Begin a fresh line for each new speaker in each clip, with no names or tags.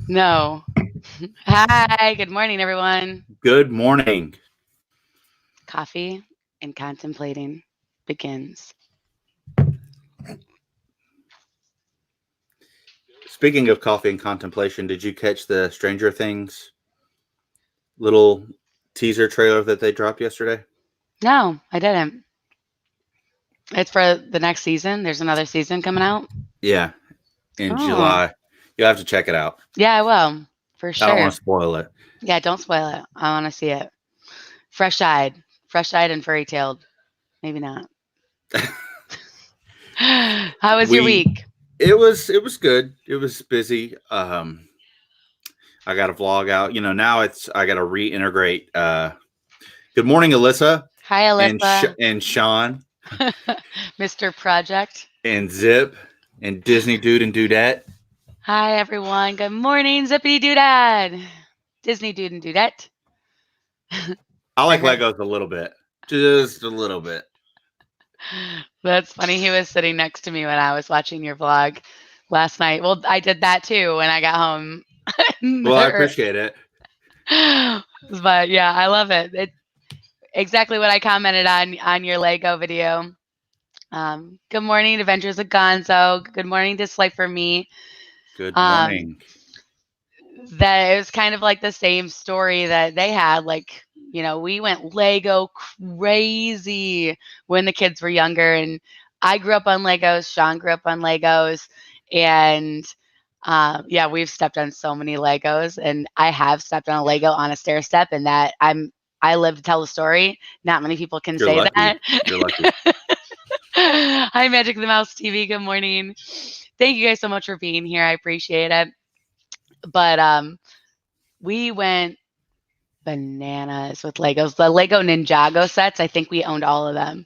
No. Hi, good morning, everyone.
Good morning.
Coffee and contemplating begins.
Speaking of coffee and contemplation, did you catch the Stranger Things little teaser trailer that they dropped yesterday?
No, I didn't. It's for the next season. There's another season coming out.
Yeah, in
Oh,
July. You'll have to check it out.
yeah, I will for
I don't
sure.
want to spoil it.
Yeah, don't spoil it. I want to see it. Fresh eyed and furry tailed. Maybe not. How was your
we
week?
it was good. It was busy. I got a vlog out. Now it's I got to reintegrate. Good morning, Alyssa
Hi, Alyssa,
and Sean
Mr. Project.
and Zip and Disney Dude and Dudette.
Hi, everyone. Good morning, Zippity Doodad. Disney Dude and Dudette.
I
I
like
heard.
Legos a little bit, just a little bit.
That's funny. He was sitting next to me when I was watching your vlog last night. Well, I did that too when I got home.
Well, I appreciate it.
But yeah, I love it. It exactly what I commented on your Lego video. Good morning, Adventures of Gonzo. Good morning, Dislike for me.
Good
Um,
morning.
that it was kind of like the same story that they had. Like, we went Lego crazy when the kids were younger. And I grew up on Legos. Sean grew up on Legos. And yeah, we've stepped on so many Legos. And I have stepped on a Lego on a stair step. And I live to tell the story. Not many people can
You're
say
lucky.
that.
You're lucky.
Hi, Magic the Mouse TV. Good morning. Thank you guys so much for being here. I appreciate it. But we went bananas with Legos. The Lego Ninjago sets, I think we owned all of them.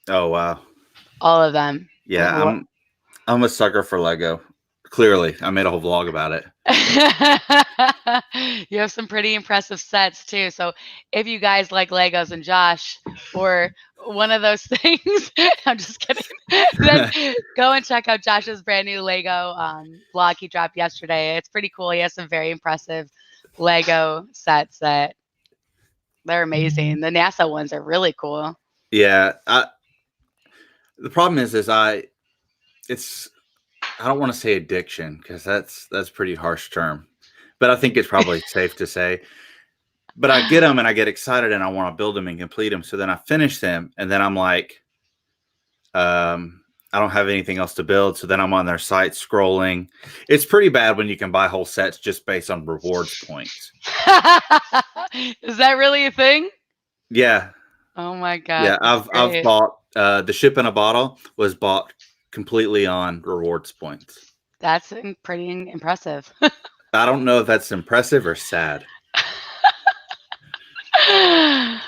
Oh wow.
All of them.
Yeah, I'm a sucker for Lego. Clearly, I made a whole vlog about it.
You have some pretty impressive sets too. So if you guys like Legos and Josh or one of those things, I'm just kidding. Then go and check out Josh's brand new Lego vlog he dropped yesterday. It's pretty cool. He has some very impressive Lego sets that they're amazing. The NASA ones are really cool.
Yeah, the problem is it's I don't want to say addiction because that's pretty harsh term, but I think it's probably safe to say. But I get them and I get excited and I want to build them and complete them. So then I finish them and then I'm like, I don't have anything else to build. So then I'm on their site scrolling. It's pretty bad when you can buy whole sets just based on rewards points.
Is that really a thing?
Yeah,
Oh my gosh,
yeah.
that's
I've
great.
bought the ship in a bottle was bought completely on rewards points.
That's pretty impressive.
I don't know if that's impressive or sad.
I'm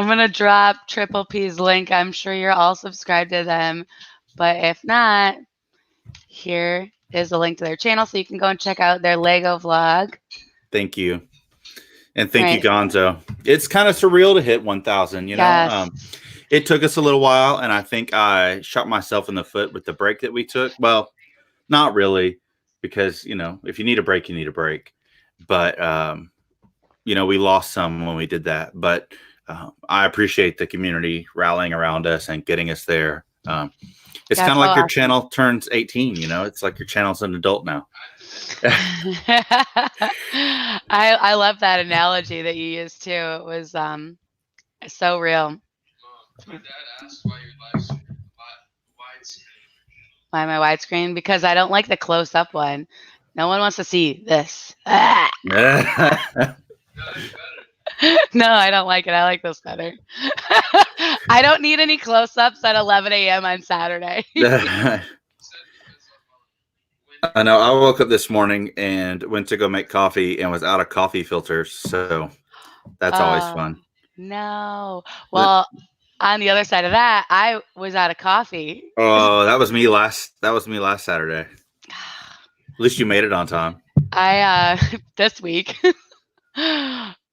gonna drop Triple P's link. I'm sure you're all subscribed to them, but if not, here is a link to their channel so you can go and check out their Lego vlog.
Thank you. And thank you,
Right.
Gonzo. It's kind of surreal to hit 1,000.
Yes.
It took us a little while, and I think I shot myself in the foot with the break that we took. Well, not really, because if you need a break, you need a break. But we lost some when we did that. But I appreciate the community rallying around us and getting us there. It's kind
That's
of
so
like your
awesome.
channel turns 18. It's like your channel's an adult now.
I love that analogy that you used too. It was so real.
My dad asked why your live widescreen.
Why am I widescreen? Because I don't like the close up one. No one wants to see this. Ah!
Gotta be better.
No, I don't like it. I like this better. I don't need any close ups at 11 a.m. on Saturday.
I
Said because of when
know. I woke up this morning and went to go make coffee and was out of coffee filters. So that's always
Oh,
fun.
no.
But
Well, on the other side of that, I was out of coffee.
oh, that was me last. That was me last Saturday. At least you made it on time.
This week.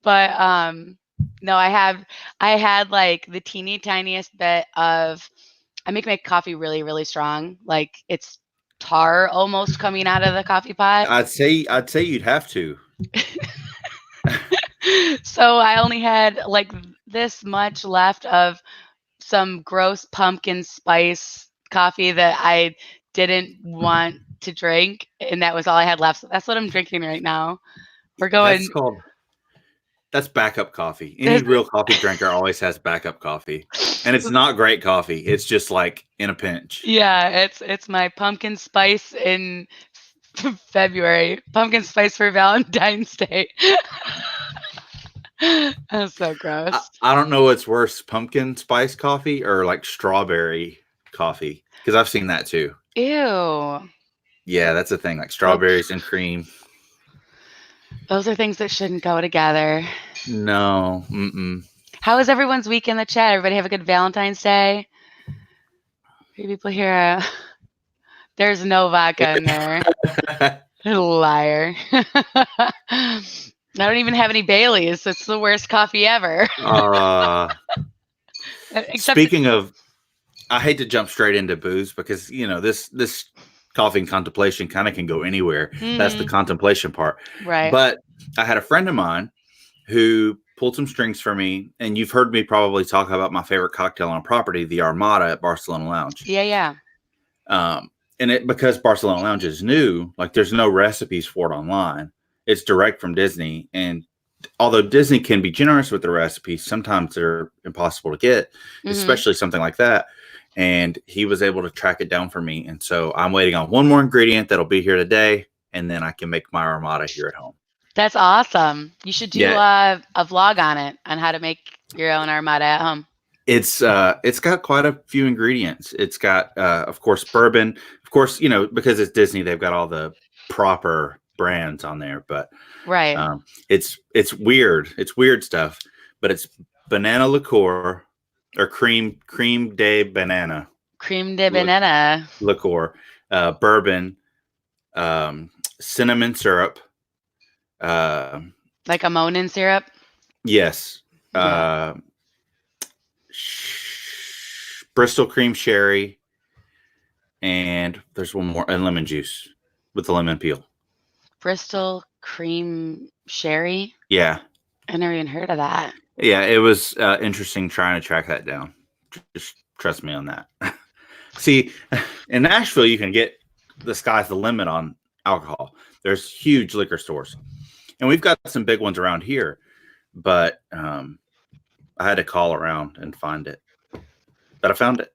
But no, I had like the teeny tiniest bit of I make my coffee really, really strong. Like it's tar almost coming out of the coffee pot.
I'd say you'd have to.
So I only had like this much left of some gross pumpkin spice coffee that I didn't want to drink, and that was all I had left. So that's what I'm drinking right now. We're
That's
going.
called that's backup coffee. Any real coffee drinker always has backup coffee. And it's not great coffee. It's just like in a pinch.
Yeah, it's my pumpkin spice in February. Pumpkin spice for Valentine's Day. That's so gross.
I don't know what's worse, pumpkin spice coffee or like strawberry coffee. Because I've seen that too.
Ew.
Yeah, that's a thing. Like strawberries and cream.
Those are things that shouldn't go together.
No. Mm-mm.
How was everyone's week in the chat? Everybody have a good Valentine's Day? People here. There's no vodka in there. Liar. I don't even have any Baileys. It's the worst coffee ever.
Speaking of, I hate to jump straight into booze because this coffee and contemplation kind of can go anywhere. That's the contemplation part,
right?
But I had a friend of mine who pulled some strings for me, and you've heard me probably talk about my favorite cocktail on property, the Armada at Barcelona Lounge.
Yeah.
And because Barcelona Lounge is new, like there's no recipes for it online. It's direct from Disney. And although Disney can be generous with the recipes, sometimes they're impossible to get, especially something like that. And he was able to track it down for me. And so I'm waiting on one more ingredient that'll be here today, and then I can make my Armada here at home.
That's awesome. You should do a vlog on it, on how to make your own Armada at home.
It's got quite a few ingredients. It's got, of course, bourbon. Of course, because it's Disney, they've got all the proper brands on there. But
right,
it's weird. It's weird stuff. But it's banana liqueur or cream de banana.
Cream de banana
liqueur, bourbon, cinnamon syrup,
like a Monin syrup.
Yes.
Yeah.
Bristol cream sherry, and there's one more, and lemon juice with the lemon peel.
Bristol cream sherry?
Yeah.
I never even heard of that.
Yeah, it was interesting trying to track that down. Just trust me on that. See, in Nashville, you can get the sky's the limit on alcohol. There's huge liquor stores. And we've got some big ones around here, but I had to call around and find it. But I found it.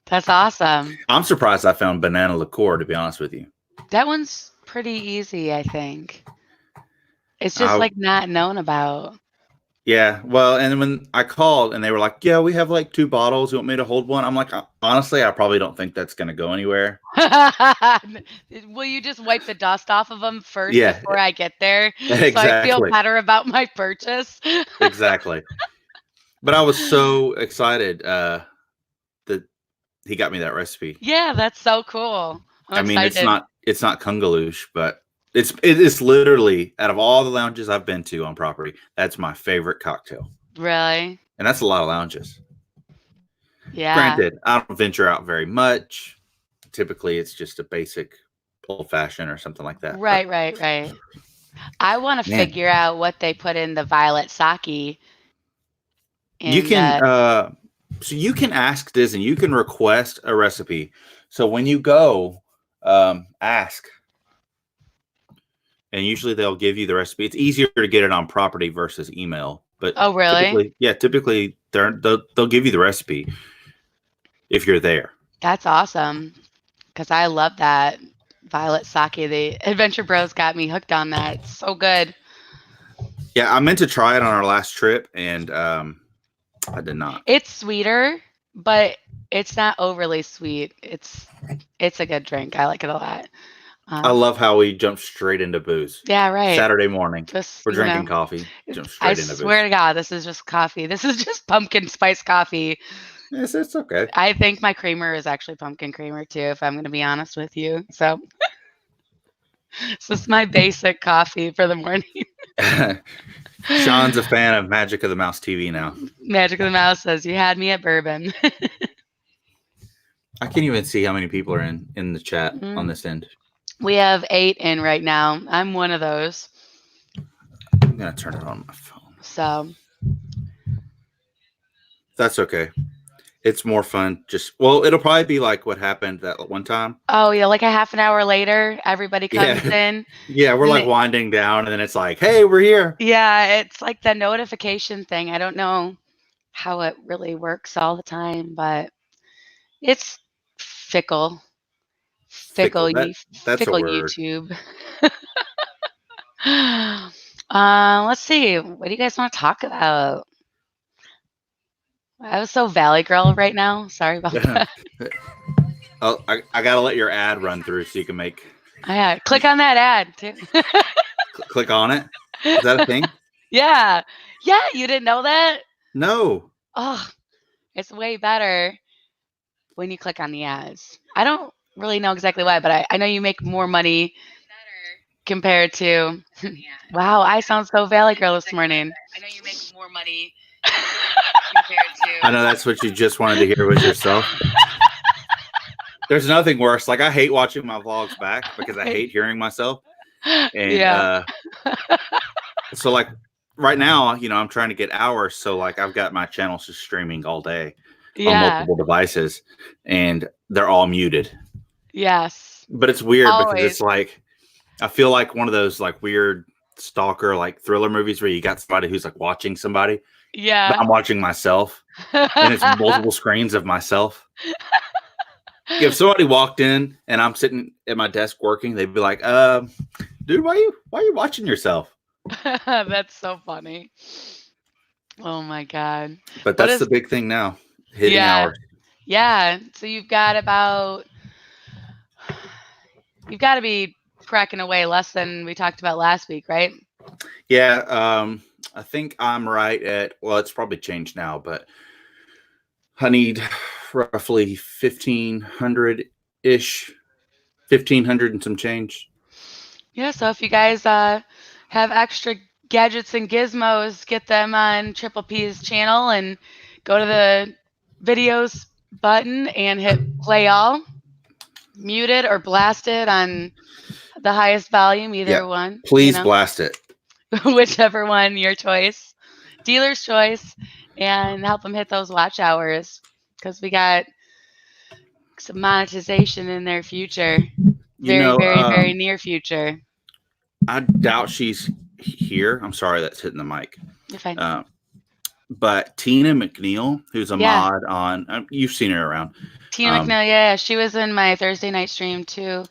That's awesome.
I'm surprised I found banana liqueur, to be honest with you.
That one's pretty easy, I think. It's just like not known about.
Yeah. Well, and when I called and they were like, yeah, we have like 2 bottles. You want me to hold one? I'm like, honestly, I probably don't think that's going to go anywhere.
Will you just wipe the dust off of them first before I get there?
Exactly.
So I feel better about my purchase.
Exactly. But I was so excited that he got me that recipe.
Yeah, that's so cool.
I mean, it's not Kungaloosh, but it is literally, out of all the lounges I've been to on property, that's my favorite cocktail.
Really?
And that's a lot of lounges.
Yeah.
Granted, I don't venture out very much. Typically, it's just a basic old fashioned or something like that.
Right. I want to figure out what they put in the violet sake.
You can so you can ask Disney. You can request a recipe. So when you go, ask. And usually they'll give you the recipe. It's easier to get it on property versus email. But
really?
Typically they'll give you the recipe if you're there.
That's awesome, because I love that violet sake. The Adventure Bros got me hooked on that. It's so good.
Yeah, I meant to try it on our last trip, and I did not.
It's sweeter, but it's not overly sweet. It's a good drink. I like it a lot.
I love how we jump straight into booze.
Yeah, right.
Saturday morning. We're drinking coffee. Jump straight into booze.
I swear to God, this is just coffee. This is just pumpkin spice coffee.
Yes, it's okay.
I think my creamer is actually pumpkin creamer too, if I'm going to be honest with you. So this is my basic coffee for the morning.
Sean's a fan of Magic of the Mouse TV now.
Magic of the Mouse says, you had me at bourbon.
I can't even see how many people are in the chat on
Mm.
this end.
We have 8 in right now. I'm one of those.
I'm gonna turn it on my phone.
So,
That's okay. It's more fun. Well, it'll probably be like what happened that one time.
oh yeah, like a half an hour later, everybody comes
Yeah,
in.
yeah. We're
And
like
they,
winding down, and then it's like, hey, we're here.
yeah, it's like the notification thing. I don't know how it really works all the time, but it's fickle,
Fickle.
fickle,
That's a
fickle
word.
YouTube. Let's see. What do you guys want to talk about? I was so Valley Girl right now. Sorry about that.
Oh, I gotta let your ad run through so you can make.
Click on that ad too.
Click on it. Is that a thing?
Yeah. Yeah, you didn't know that?
No.
Oh, it's way better when you click on the ads. I don't really know exactly why, but I know you make more money compared to. Wow, I sound so Valley Girl this morning.
I know you make more money
I know that's what you just wanted to hear was yourself. There's nothing worse. Like I hate watching my vlogs back because I hate hearing myself. And
Yeah.
so like right now, I'm trying to get hours. So like I've got my channels just streaming all day on
Yeah.
multiple devices, and they're all muted.
Yes.
But it's weird because
Always.
it's like I feel like one of those like weird stalker like thriller movies where you got somebody who's like watching somebody, but
Yeah.
I'm watching myself, and it's multiple screens of myself. If somebody walked in and I'm sitting at my desk working, they'd be like, dude, why are you watching yourself?"
That's so funny. Oh my God.
But
What
that's
is,
the big thing now, hitting
yeah.
hours.
Yeah. So you've got you've got to be cracking away less than we talked about last week, right?
Yeah, I think I'm right at, well, it's probably changed now, but I need roughly 1,500 ish, 1,500 and some change.
Yeah. So if you guys have extra gadgets and gizmos, get them on Triple P's channel and go to the videos button and hit play all, muted or blasted on the highest volume,
Yeah,
either one,
please blast it.
whichever one your choice, dealer's choice, and help them hit those watch hours because we got some monetization in their future,
You
very,
know,
very, very near future.
I doubt she's here. I'm sorry that's hitting the mic.
You're fine.
But Tina McNeil, who's a
Yeah.
mod on, you've seen her around.
Tina McNeil, yeah, she was in my Thursday night stream too.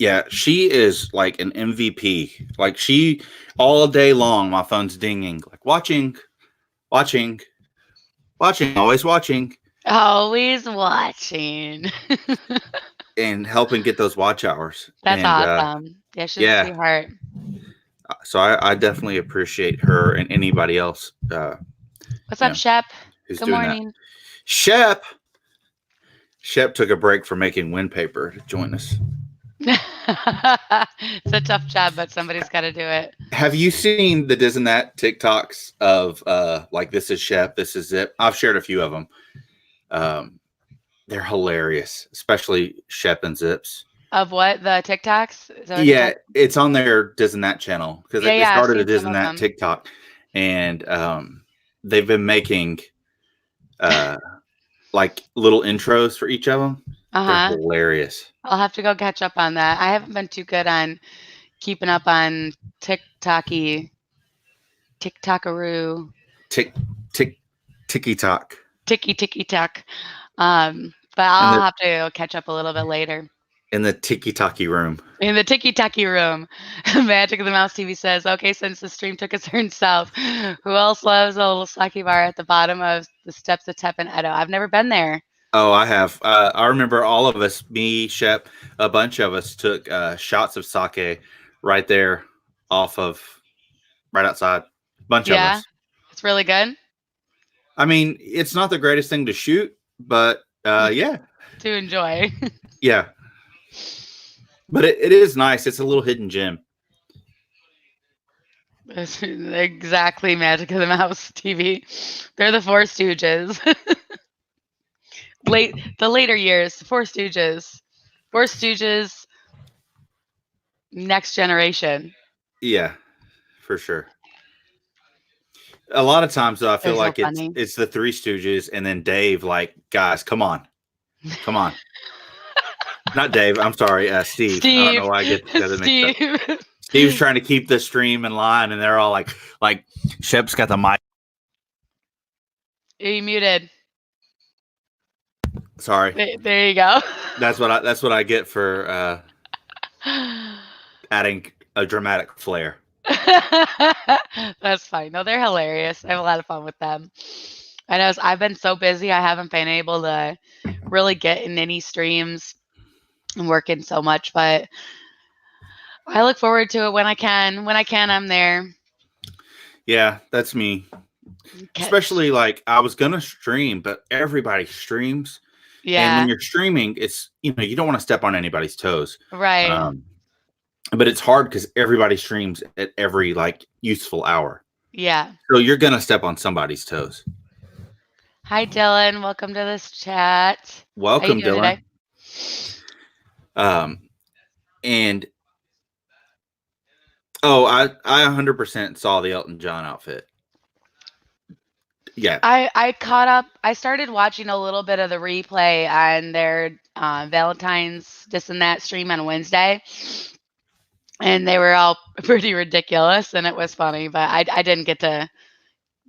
Yeah, she is like an MVP. Like she all day long, my phone's dinging, like watching, watching, watching, always watching,
Always watching.
and helping get those watch hours.
That's
And
awesome. Yeah, she's a
yeah,
sweetheart.
so I definitely appreciate her and anybody else
What's up, Shep?
who's
Good
doing that.
morning.
Shep took a break from making wind paper to join us.
It's a tough job, but somebody's got to do it.
Have you seen the Dis and That TikToks of like this is Shep, this is Zip? I've shared a few of them. They're hilarious, especially Shep and Zips.
Of what? The TikToks? Is that what
Yeah, it's on their Dis and That channel because
Yeah,
they
yeah, I've
started a
seen
Dis
some
and
of
That
them.
TikTok, and they've been making like little intros for each of them. They're hilarious.
I'll have to go catch up on that. I haven't been too good on keeping up on TikTokaroo.
Tick ticky tock.
Ticky tock. But I'll have to go catch up a little bit later.
In the tiki taki room.
In the Tiki Taki room, Magic of the Mouse TV says, okay, since the stream took a turn south, who else loves a little sake bar at the bottom of the steps of Tep and Edo? I've never been there.
Oh, I have. I remember all of us, me, Shep, a bunch of us took shots of sake right there right outside. Bunch of us.
It's really good.
I mean, it's not the greatest thing to shoot, but yeah.
To enjoy.
Yeah. But it is nice. It's a little hidden gem.
Exactly, Magic of the Mouse TV. They're the Four Stooges. The later years, Four Stooges, Next Generation.
Yeah, for sure. A lot of times, though, I
They're
feel
so
like
funny.
it's the Three Stooges, and then Dave. Like, guys, come on. Not Dave. I'm sorry, Steve. I don't know
Steve,
why I get that mixed up.
Steve.
Steve's trying to keep the stream in line, and they're all like Shep's got the mic.
You muted.
Sorry,
There you go.
that's what I get for adding a dramatic flair.
That's fine. No, they're hilarious. I have a lot of fun with them. I know I've been so busy, I haven't been able to really get in any streams and working so much, but I look forward to it when I can. When I can, I'm there.
Yeah, that's me. Especially like I was gonna stream, but everybody streams. And when
Yeah.
you're streaming, it's you don't want to step on anybody's toes.
Right.
But it's hard because everybody streams at every like useful hour.
Yeah.
So you're gonna step on somebody's toes.
Hi, Dylan. Welcome to this chat. How you
Welcome,
doing
Dylan.
today?
And I 100% saw the Elton John outfit. Yeah.
I caught up. I started watching a little bit of the replay on their Valentine's this and that stream on Wednesday, and they were all pretty ridiculous, and it was funny. But I didn't get to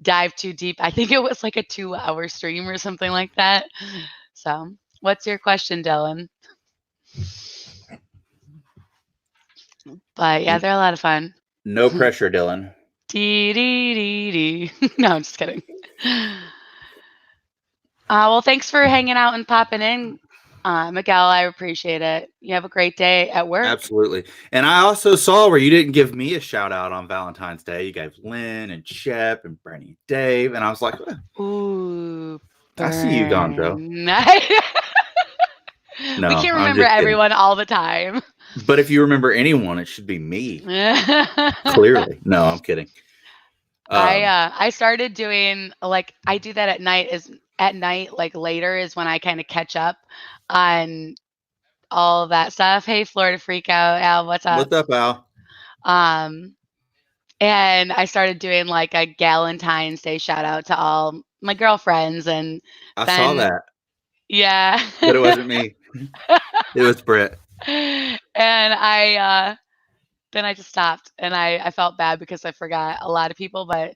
dive too deep. I think it was like a 2-hour stream or something like that. So, what's your question, Dylan? But yeah, they're a lot of fun.
No pressure, Dylan.
Dee dee dee dee. No, I'm just kidding. Well, thanks for hanging out and popping in, Miguel. I appreciate it. You have a great day at work.
Absolutely. And I also saw where you didn't give me a shout out on Valentine's Day. You gave Lynn and Shep and Brandy and Dave. And I was like,
ooh,
I see you, Gonzo.
No, we can't remember everyone all the time.
But if you remember anyone, it should be me. Clearly. No, I'm kidding.
I started doing like I do that at night, like later is when I kind of catch up on all of that stuff. Hey, Florida Freakout, Al, what's up?
What's up, Al?
And I started doing like a Galentine's Day shout out to all my girlfriends, and
I saw that.
Yeah,
but it wasn't me. It was Britt.
And I then I just stopped, and I felt bad because I forgot a lot of people, but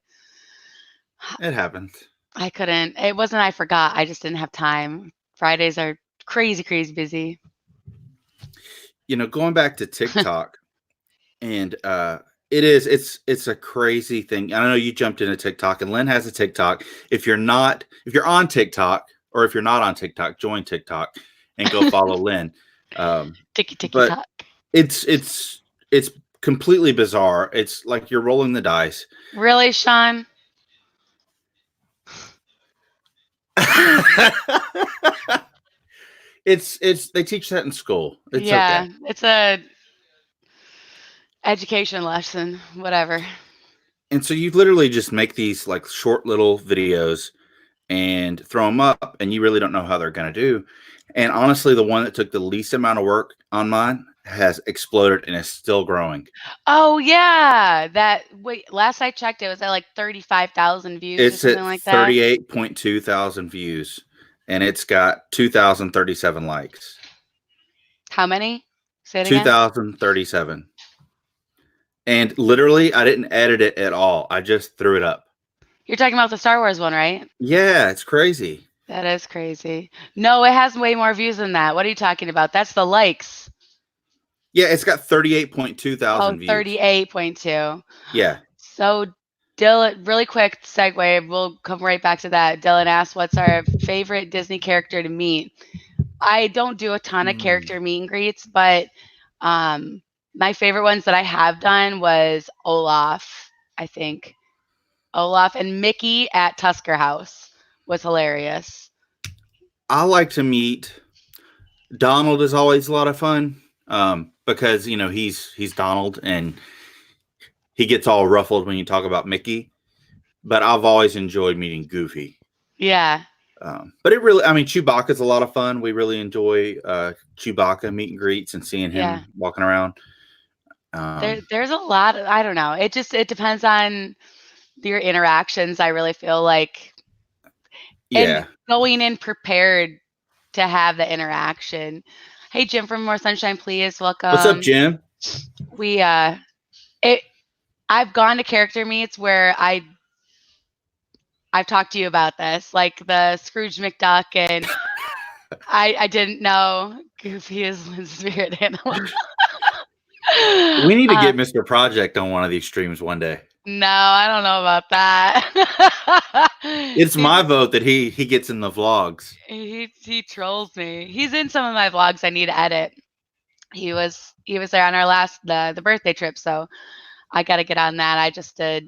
it happened.
I couldn't. It wasn't I forgot. I just didn't have time. Fridays are crazy busy.
Going back to TikTok, and it's a crazy thing. I know you jumped into TikTok, and Lynn has a TikTok. If you're on TikTok, or if you're not on TikTok, join TikTok and go follow Lynn.
TikTok.
It's completely bizarre. It's like you're rolling the dice.
Really, Sean?
It's they teach that in school. It's okay.
It's a education lesson, whatever.
And so you literally just make these like short little videos and throw them up, and you really don't know how they're going to do. And honestly, the one that took the least amount of work on mine has exploded and is still growing.
Oh yeah, last I checked, it was at like 35,000 views.
It's
or something
at
like that.
38.2 thousand views, and it's got 2,037 likes.
How many? Say it again.
2,037. And literally, I didn't edit it at all. I just threw it up.
You're talking about the Star Wars one, right?
Yeah, it's crazy.
That is crazy. No, it has way more views than that. What are you talking about? That's the likes.
Yeah, it's got 38.2 thousand views.
38.2.
Yeah.
So, Dylan, really quick segue. We'll come right back to that. Dylan asked, what's our favorite Disney character to meet? I don't do a ton of character meet and greets, but my favorite ones that I have done was Olaf, I think. Olaf and Mickey at Tusker House was hilarious.
I like to meet Donald. Is always a lot of fun because he's Donald and he gets all ruffled when you talk about Mickey. But I've always enjoyed meeting Goofy.
Yeah.
But it really, I mean, Chewbacca's a lot of fun. We really enjoy Chewbacca meet and greets and seeing
Yeah.
him walking around.
There's a lot of, I don't know. It depends on your interactions, I really feel like. And
Yeah.
going in prepared to have the interaction. Hey, Jim from More Sunshine, please
What's up,
welcome.
Jim?
We I've gone to character meets where I've talked to you about this, like the Scrooge McDuck, and I didn't know Goofy is Lynn's spirit animal.
We need to get Mr. Project on one of these streams one day.
No, I don't know about that.
It's my vote that he gets in the vlogs.
He trolls me. He's in some of my vlogs I need to edit. He was there on our last the birthday trip, so I got to get on that. I just did,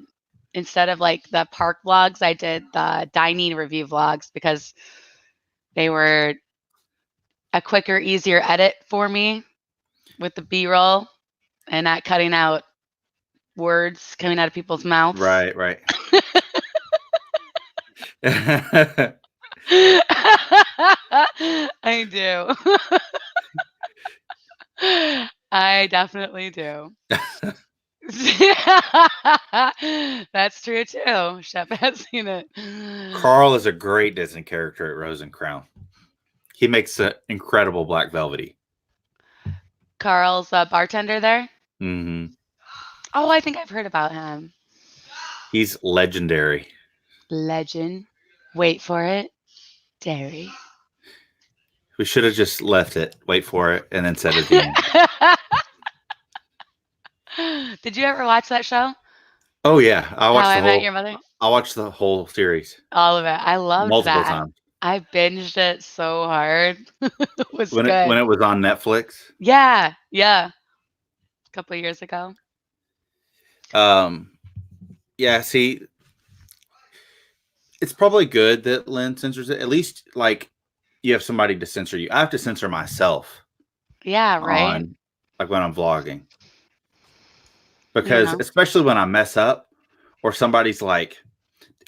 instead of like the park vlogs, I did the dining review vlogs because they were a quicker, easier edit for me with the B-roll and not cutting out words coming out of people's mouths.
Right, right.
I do. I definitely do. That's true too. Shep has seen it.
Carl is a great Disney character at Rose and Crown. He makes an incredible black velvety.
Carl's a bartender there.
Mm-hmm.
Oh, I think I've heard about him.
He's legendary.
Legend. Wait for it. Dairy.
We should have just left it, wait for it, and then said it at the
end. Did you ever watch that show?
Oh yeah, I watched
How I Met Your Mother.
I watched the whole series.
All of it. I loved
multiple
that.
times.
I binged it so hard. It was
when
good.
When it was on Netflix.
Yeah, yeah. A couple of years ago.
Yeah. See, it's probably good that Lynn censors it. At least, like, you have somebody to censor you. I have to censor myself.
Yeah, right.
Like when I'm vlogging, because especially when I mess up, or somebody's like,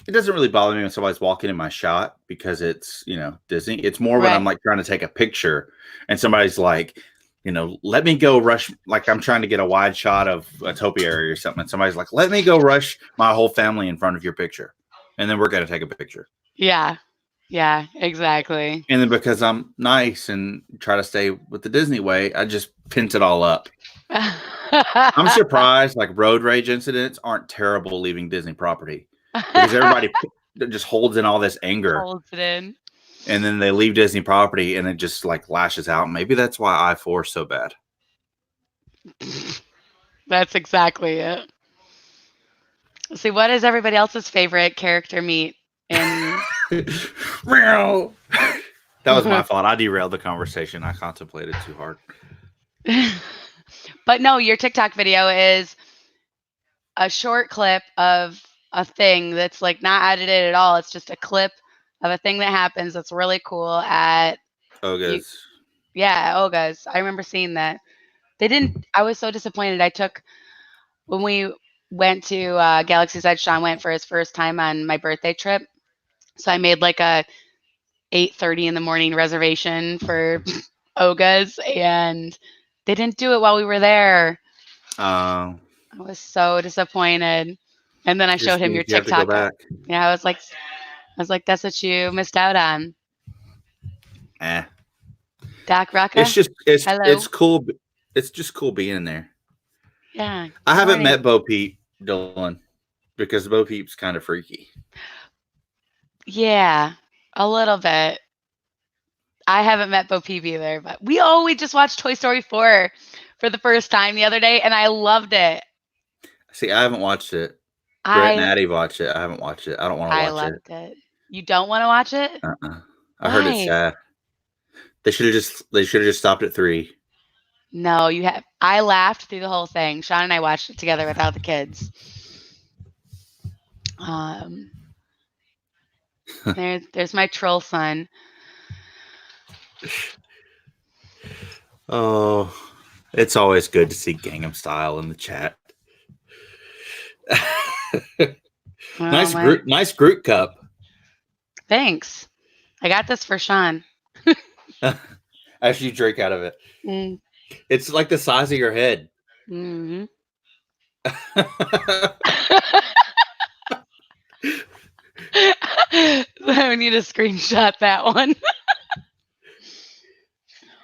it doesn't really bother me when somebody's walking in my shot because it's, Disney. It's more when I'm like trying to take a picture and somebody's like, let me go rush. Like I'm trying to get a wide shot of a topiary or something. And somebody's like, let me go rush my whole family in front of your picture. And then we're going to take a picture.
Yeah. Yeah, exactly.
And then because I'm nice and try to stay with the Disney way, I just pins it all up. I'm surprised like road rage incidents aren't terrible leaving Disney property. Because everybody just holds in all this anger.
Holds it in.
And then they leave Disney property and it just like lashes out. Maybe that's why I-4 is so bad.
That's exactly it. See, what is everybody else's favorite character meet in?
That was my fault. I derailed the conversation. I contemplated too hard.
But no, your TikTok video is a short clip of a thing that's like not edited at all. It's just a clip of a thing that happens that's really cool at
Oga's.
Oga's. I remember seeing that. They didn't. I was so disappointed. When we went to Galaxy's Edge, Sean went for his first time on my birthday trip. So I made like a 8:30 in the morning reservation for Oga's, and they didn't do it while we were there. I was so disappointed. And then I showed him your TikTok. Yeah, I was like, that's what you missed out on. Doc Rucka.
It's cool. It's just cool being there.
Yeah.
I haven't met Bo Peep, Dylan, because Bo Peep's kind of freaky.
Yeah, a little bit. I haven't met Bo Peep either, but we just watched Toy Story 4 for the first time the other day, and I loved it.
See, I haven't watched it. Brett and Addie watched it. I haven't watched it. I don't want to watch it.
I loved it. You don't want to watch it?
I heard it's sad. They should have just stopped at 3.
No, you have. I laughed through the whole thing. Sean and I watched it together without the kids. There's my troll son.
Oh, it's always good to see Gangnam Style in the chat. Nice Groot cup.
Thanks. I got this for Sean.
As you drink out of it.
Mm.
It's like the size of your head.
Hmm. I need to screenshot that one.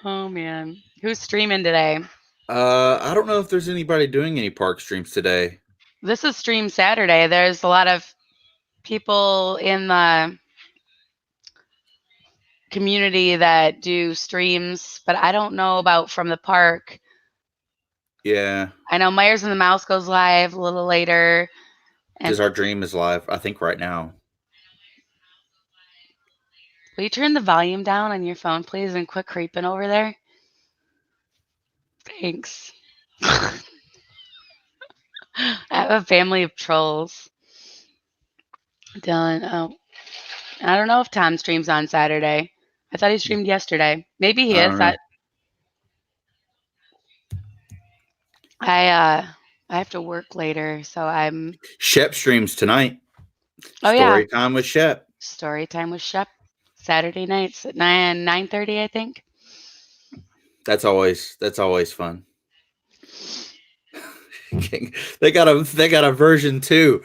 Oh man, who's streaming today?
I don't know if there's anybody doing any park streams today.
This is Stream Saturday. There's a lot of people in the community that do streams, but I don't know about from the park.
Yeah,
I know Myers and the Mouse goes live a little later. And
because our dream is live, I think, right now.
will you turn the volume down on your phone, please, and quit creeping over there? Thanks. I have a family of trolls. Dylan, oh, I don't know if Tom streams on Saturday. I thought he streamed yesterday. Maybe he
I
is.
don't know.
I have to work later, so I'm.
Shep streams tonight.
Oh yeah,
Story time with Shep.
story time with Shep. Saturday nights at 9:30, I think.
That's always fun. they got a version 2.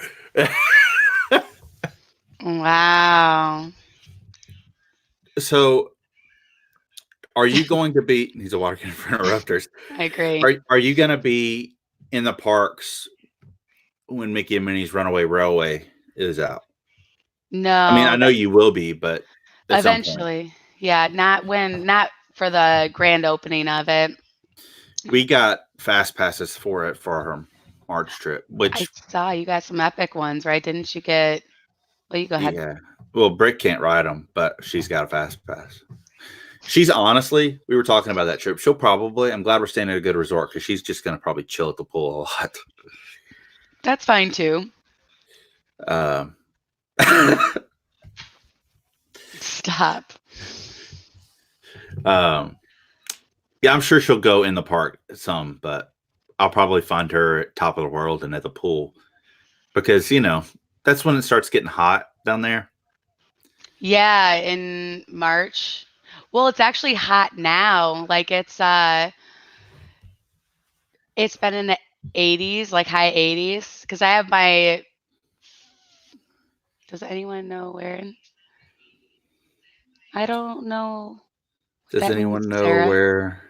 Wow.
So, are you going to be? He's a water can for interrupters.
I agree.
Are you going to be in the parks when Mickey and Minnie's Runaway Railway is out?
No.
I mean, I know you will be, but at some point.
Eventually. Yeah, not for the grand opening of it.
We got fast passes for it for our March trip,
I
which
saw you got some epic ones, right? Didn't you get? Well, you go ahead.
yeah. Well, Brick can't ride them, but she's got a fast pass. She's honestly, we were talking about that trip. She'll probably. I'm glad we're staying at a good resort because she's just gonna probably chill at the pool a lot.
That's fine too. Stop.
Yeah, I'm sure she'll go in the park some, but I'll probably find her at top of the world and at the pool because that's when it starts getting hot down there.
Yeah, in March. Well, it's actually hot now. Like it's been in the 80s, like high 80s. Because I have my. Does anyone know where? I don't know.
Does
That
anyone
means
know
Sarah.
where?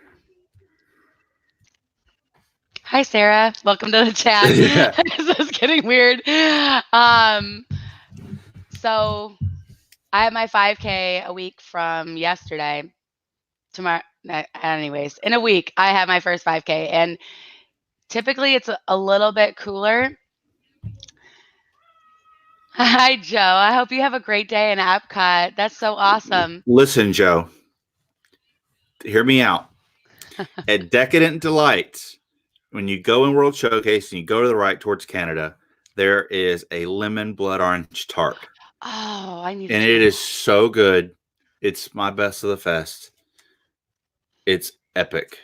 Hi, Sarah. Welcome to the chat.
Yeah.
This is getting weird. So I have my 5K a week from yesterday. Tomorrow, anyways, in a week, I have my first 5K, and typically it's a little bit cooler. Hi, Joe. I hope you have a great day in Epcot. That's so awesome.
Listen, Joe. Hear me out. At Decadent Delights, when you go in World Showcase and you go to the right towards Canada, there is a lemon blood orange tart.
Oh, I need.
And it is so good. It's my best of the fest. It's epic.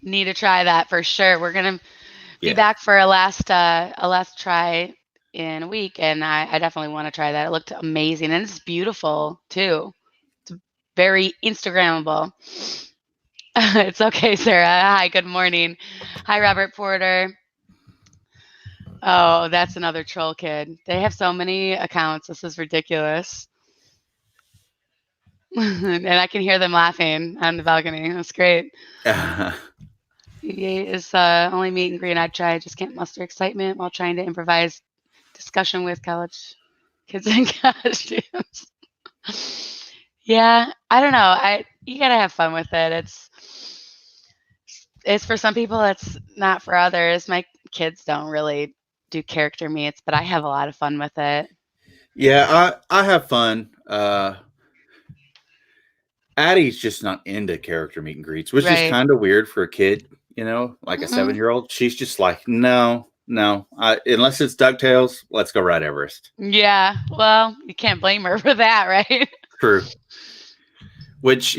Need to try that for sure. We're gonna be back for a last try in a week, and I definitely want to try that. It looked amazing, and it's beautiful too. It's very Instagrammable. It's okay, Sarah. Hi, good morning. Hi, Robert Porter. Oh, that's another troll kid. They have so many accounts. This is ridiculous. And I can hear them laughing on the balcony. That's great. It's only meet and greet I'd try. I just can't muster excitement while trying to improvise discussion with college kids in costumes. Yeah, I don't know. You gotta have fun with it. It's for some people. It's not for others. My kids don't really do character meets, but I have a lot of fun with it.
Yeah, I have fun. Addie's just not into character meet and greets, which is kind of weird for a kid, like a 7-year-old. She's just like, no, unless it's DuckTales, let's go ride Everest.
Yeah, well, you can't blame her for that, right?
True. Which,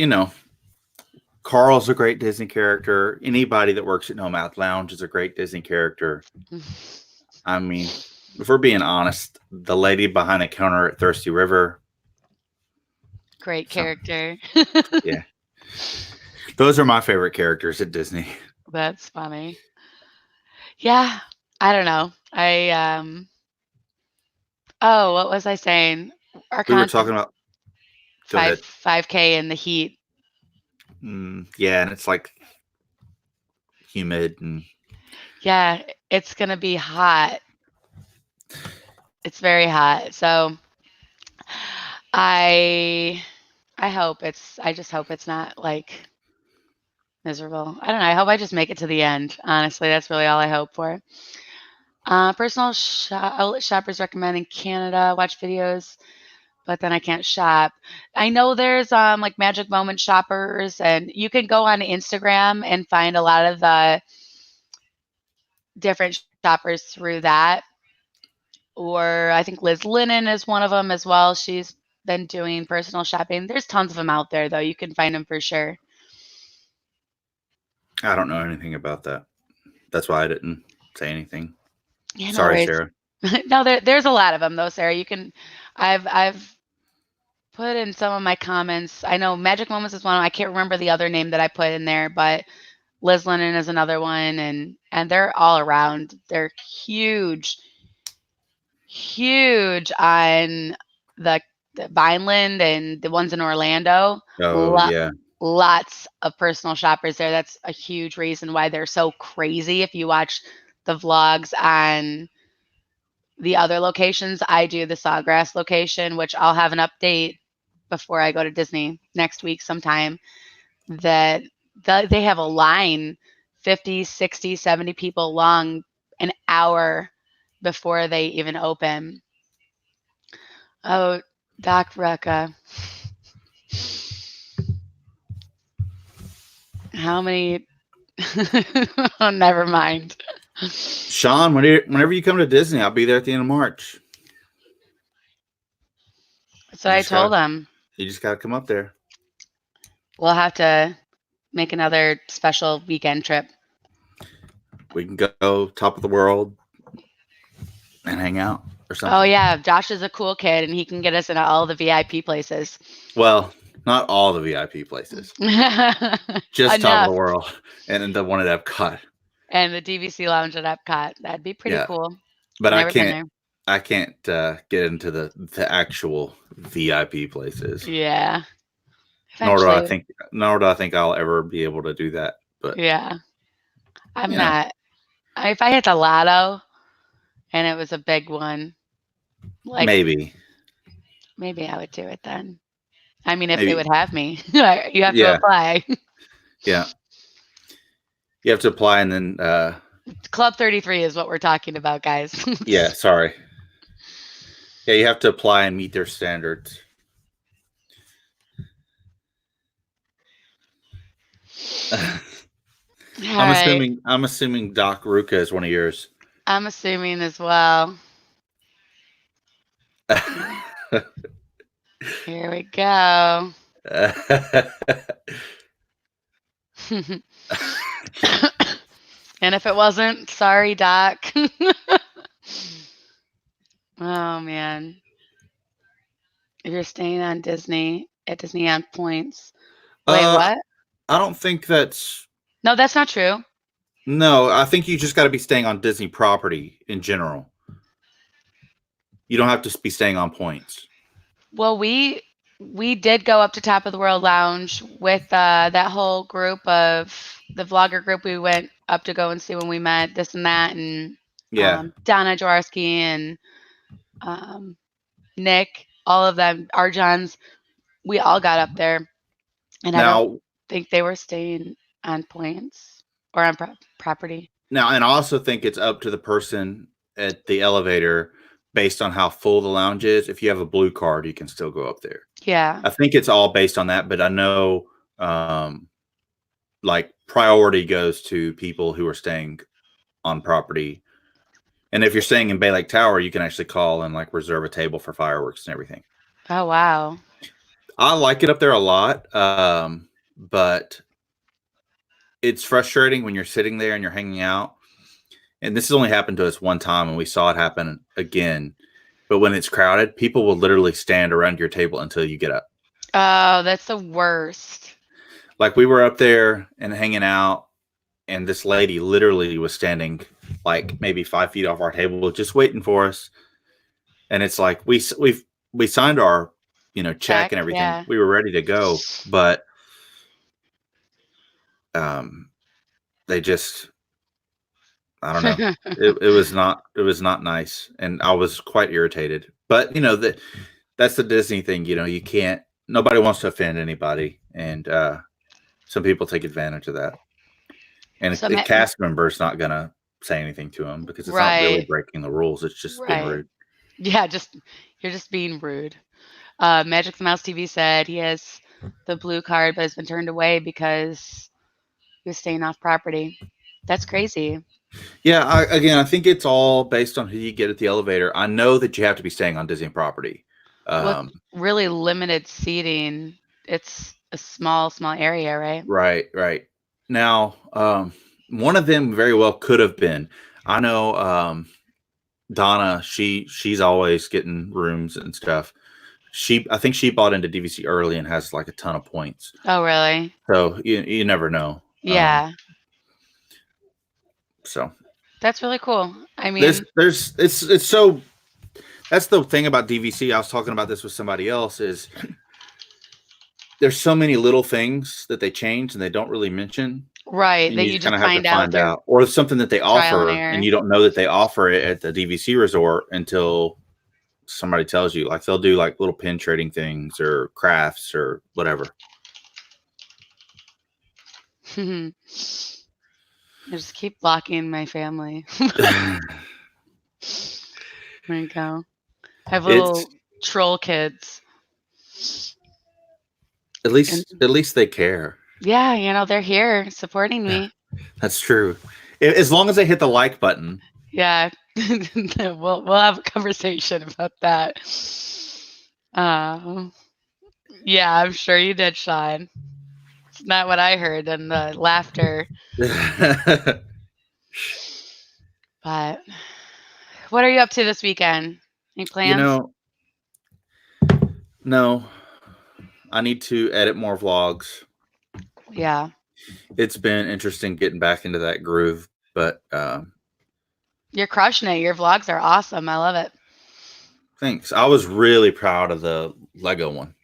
Carl's a great Disney character. Anybody that works at Nomad Lounge is a great Disney character. I mean, if we're being honest, the lady behind the counter at Thirsty River,
Great
So,
character.
yeah. Those are my favorite characters at Disney.
That's funny. Yeah, I don't know. Oh, what was I saying? Our
We were talking
content
about. Go
five
ahead.
5K in the heat.
Yeah, and it's like humid and
Yeah, it's gonna be hot. It's very hot. So I I just hope it's not like miserable. I don't know. I hope I just make it to the end. Honestly, that's really all I hope for. Personal outlet shoppers recommend in Canada. Watch videos, but then I can't shop. I know there's like Magic Moment shoppers, and you can go on Instagram and find a lot of the different shoppers through that. Or I think Liz Linen is one of them as well. She's been doing personal shopping. There's tons of them out there, though. You can find them for sure.
I don't know anything about that. That's why I didn't say anything.
Yeah, no
Sorry,
worries.
Sarah.
No, there's a lot of them though, Sarah. You can, I've put in some of my comments. I know Magic Moments is one. I can't remember the other name that I put in there, but Liz Lennon is another one, and they're all around. They're huge, huge on the Vineland and the ones in Orlando.
Oh
Lot,
yeah.
lots of personal shoppers there. That's a huge reason why they're so crazy. If you watch the vlogs on the other locations, I do the Sawgrass location, which I'll have an update before I go to Disney next week sometime, that they have a line 50, 60, 70 people long an hour before they even open. Oh, Doc Rucka. How many? Oh, never mind.
Sean, whenever you come to Disney, I'll be there at the end of March.
So I told them
You just gotta come up there.
we'll have to make another special weekend trip.
We can go top of the world and hang out or something.
Oh yeah, Josh is a cool kid and he can get us into all the VIP places.
Well, not all the VIP places. Just top of the
Enough.
world. And then the one at Epcot.
And the DVC lounge at Epcot. That'd be pretty
Yeah.
cool.
But
Never been there.
I can't get into the actual VIP places.
Yeah.
Nor do
Eventually.
I think I'll ever be able to do that. But
Yeah. I'm
you know.
not. If I hit the lotto and it was a big one, like
maybe
I would do it then. I mean, if they
Maybe.
would have me, you have to apply.
Yeah. You have to apply and then
Club 33 is what we're talking about, guys.
yeah, sorry. Yeah, you have to apply and meet their standards. I'm assuming Doc Ruka is one of yours.
I'm assuming as well. Here we go. And if it wasn't, sorry, Doc. Oh man. If you're staying on Disney at Disney on points. Wait, what?
I don't think that's.
No, that's not true.
No, I think you just got to be staying on Disney property in general. You don't have to be staying on points.
Well, we did go up to Top of the World Lounge with that whole group of the vlogger group. We went up to go and see when we met this and that, and
Yeah,
Donna Jaworski and Nick, all of them, Arjons. We all got up there, and I don't think they were staying on points or on property.
Now, and I also think it's up to the person at the elevator based on how full the lounge is. If you have a blue card, you can still go up there.
Yeah.
I think it's all based on that, but I know like priority goes to people who are staying on property. And if you're staying in Bay Lake Tower, you can actually call and like reserve a table for fireworks and everything.
Oh, wow.
I like it up there a lot, but it's frustrating when you're sitting there and you're hanging out. And this has only happened to us one time, and we saw it happen again. But when it's crowded, people will literally stand around your table until you get up.
Oh, that's the worst.
Like we were up there and hanging out, and this lady literally was standing like maybe 5 feet off our table, just waiting for us. And it's like we signed our check
Check,
and everything.
yeah.
We were ready to go, but they just I don't know. It was not nice, and I was quite irritated. But that's the Disney thing. You can't. Nobody wants to offend anybody, and some people take advantage of that. And
So,
the cast member is not gonna say anything to him because it's not really
right,
breaking the rules. It's just being
right.
rude.
Yeah, you're just being rude. Magic the Mouse TV said he has the blue card, but has been turned away because he was staying off property. That's crazy.
Yeah, I think it's all based on who you get at the elevator. I know that you have to be staying on Disney property.
Well, it's really limited seating. It's a small area, right?
Right. Now, one of them very well could have been. I know Donna. She's always getting rooms and stuff. I think she bought into DVC early and has like a ton of points.
Oh, really?
So you never know.
Yeah.
So
That's really cool. I mean,
it's so. That's the thing about DVC. I was talking about this with somebody else. Is there's so many little things that they change and they don't really mention.
right,
And
that
you
you
just kind
just
of have to find
through
out, or something that they
trial and
offer,
error.
and you don't know that they offer it at the DVC resort until somebody tells you. Like they'll do like little pin trading things or crafts or whatever.
I just keep blocking my family. There you go. I have little troll kids.
At least they care.
Yeah, they're here supporting me.
That's true. As long as they hit the like button.
Yeah. We'll have a conversation about that. Yeah, I'm sure you did, Sean. It's not what I heard in the laughter. But what are you up to this weekend? Any plans?
No. I need to edit more vlogs.
Yeah.
It's been interesting getting back into that groove, but
You're crushing it. Your vlogs are awesome. I love it.
thanks. I was really proud of the Lego one.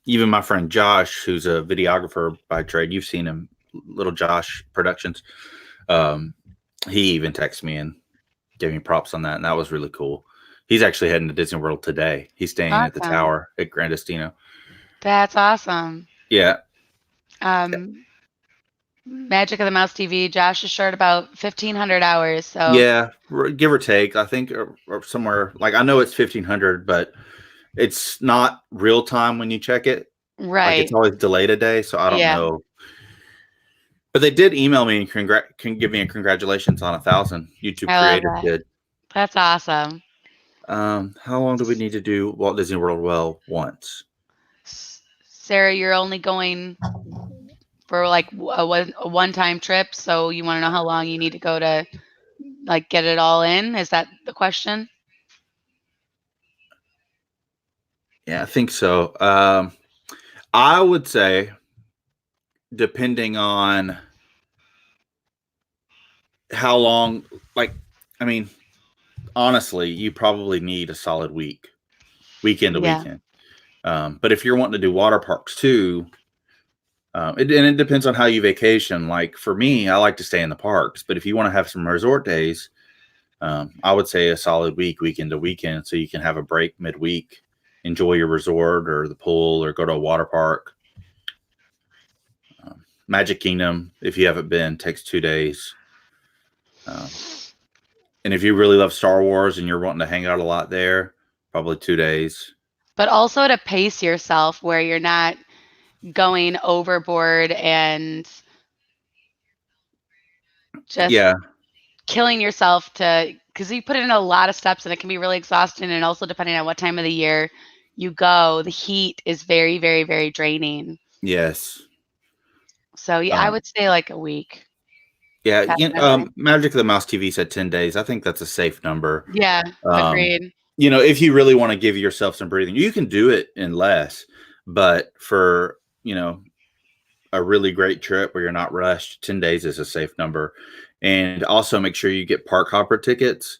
Even my friend Josh, who's a videographer by trade, you've seen him, Little Josh Productions. He even texted me and gave me props on that, and that was really cool. He's actually heading to Disney World today. He's staying at the
Awesome.
tower at Grandestino.
That's awesome.
Yeah.
Magic of the Mouse TV, Josh is short about 1,500 hours. So
Yeah, give or take. I think or somewhere like I know it's 1,500, but it's not real time when you check it. Like
right.
it's always delayed a day, so I don't
Yeah.
know. But they did email me and can give me a congratulations on 1,000. YouTube
I love
creator
that.
did.
That's awesome.
How long do we need to do Walt Disney World well once?
Sarah, you're only going for like a one-time trip, so you want to know how long you need to go to like get it all in? Is that the question?
Yeah, I think so. I would say, depending on how long, I mean, honestly, you probably need a solid weekend to
Yeah.
weekend. But if you're wanting to do water parks too, it depends on how you vacation. Like for me, I like to stay in the parks, but if you want to have some resort days, I would say a solid weekend to weekend, so you can have a break midweek, enjoy your resort or the pool or go to a water park. Magic Kingdom, if you haven't been, takes 2 days. And if you really love Star Wars and you're wanting to hang out a lot there, probably 2 days.
But also to pace yourself where you're not going overboard and just killing yourself because you put in a lot of steps and it can be really exhausting. And also depending on what time of the year you go, the heat is very, very, very draining.
Yes.
So yeah, I would say like a week.
Yeah, Magic of the Mouse TV said 10 days. I think that's a safe number.
Yeah, agreed.
If you really want to give yourself some breathing, you can do it in less. But for, a really great trip where you're not rushed, 10 days is a safe number. And also make sure you get park hopper tickets.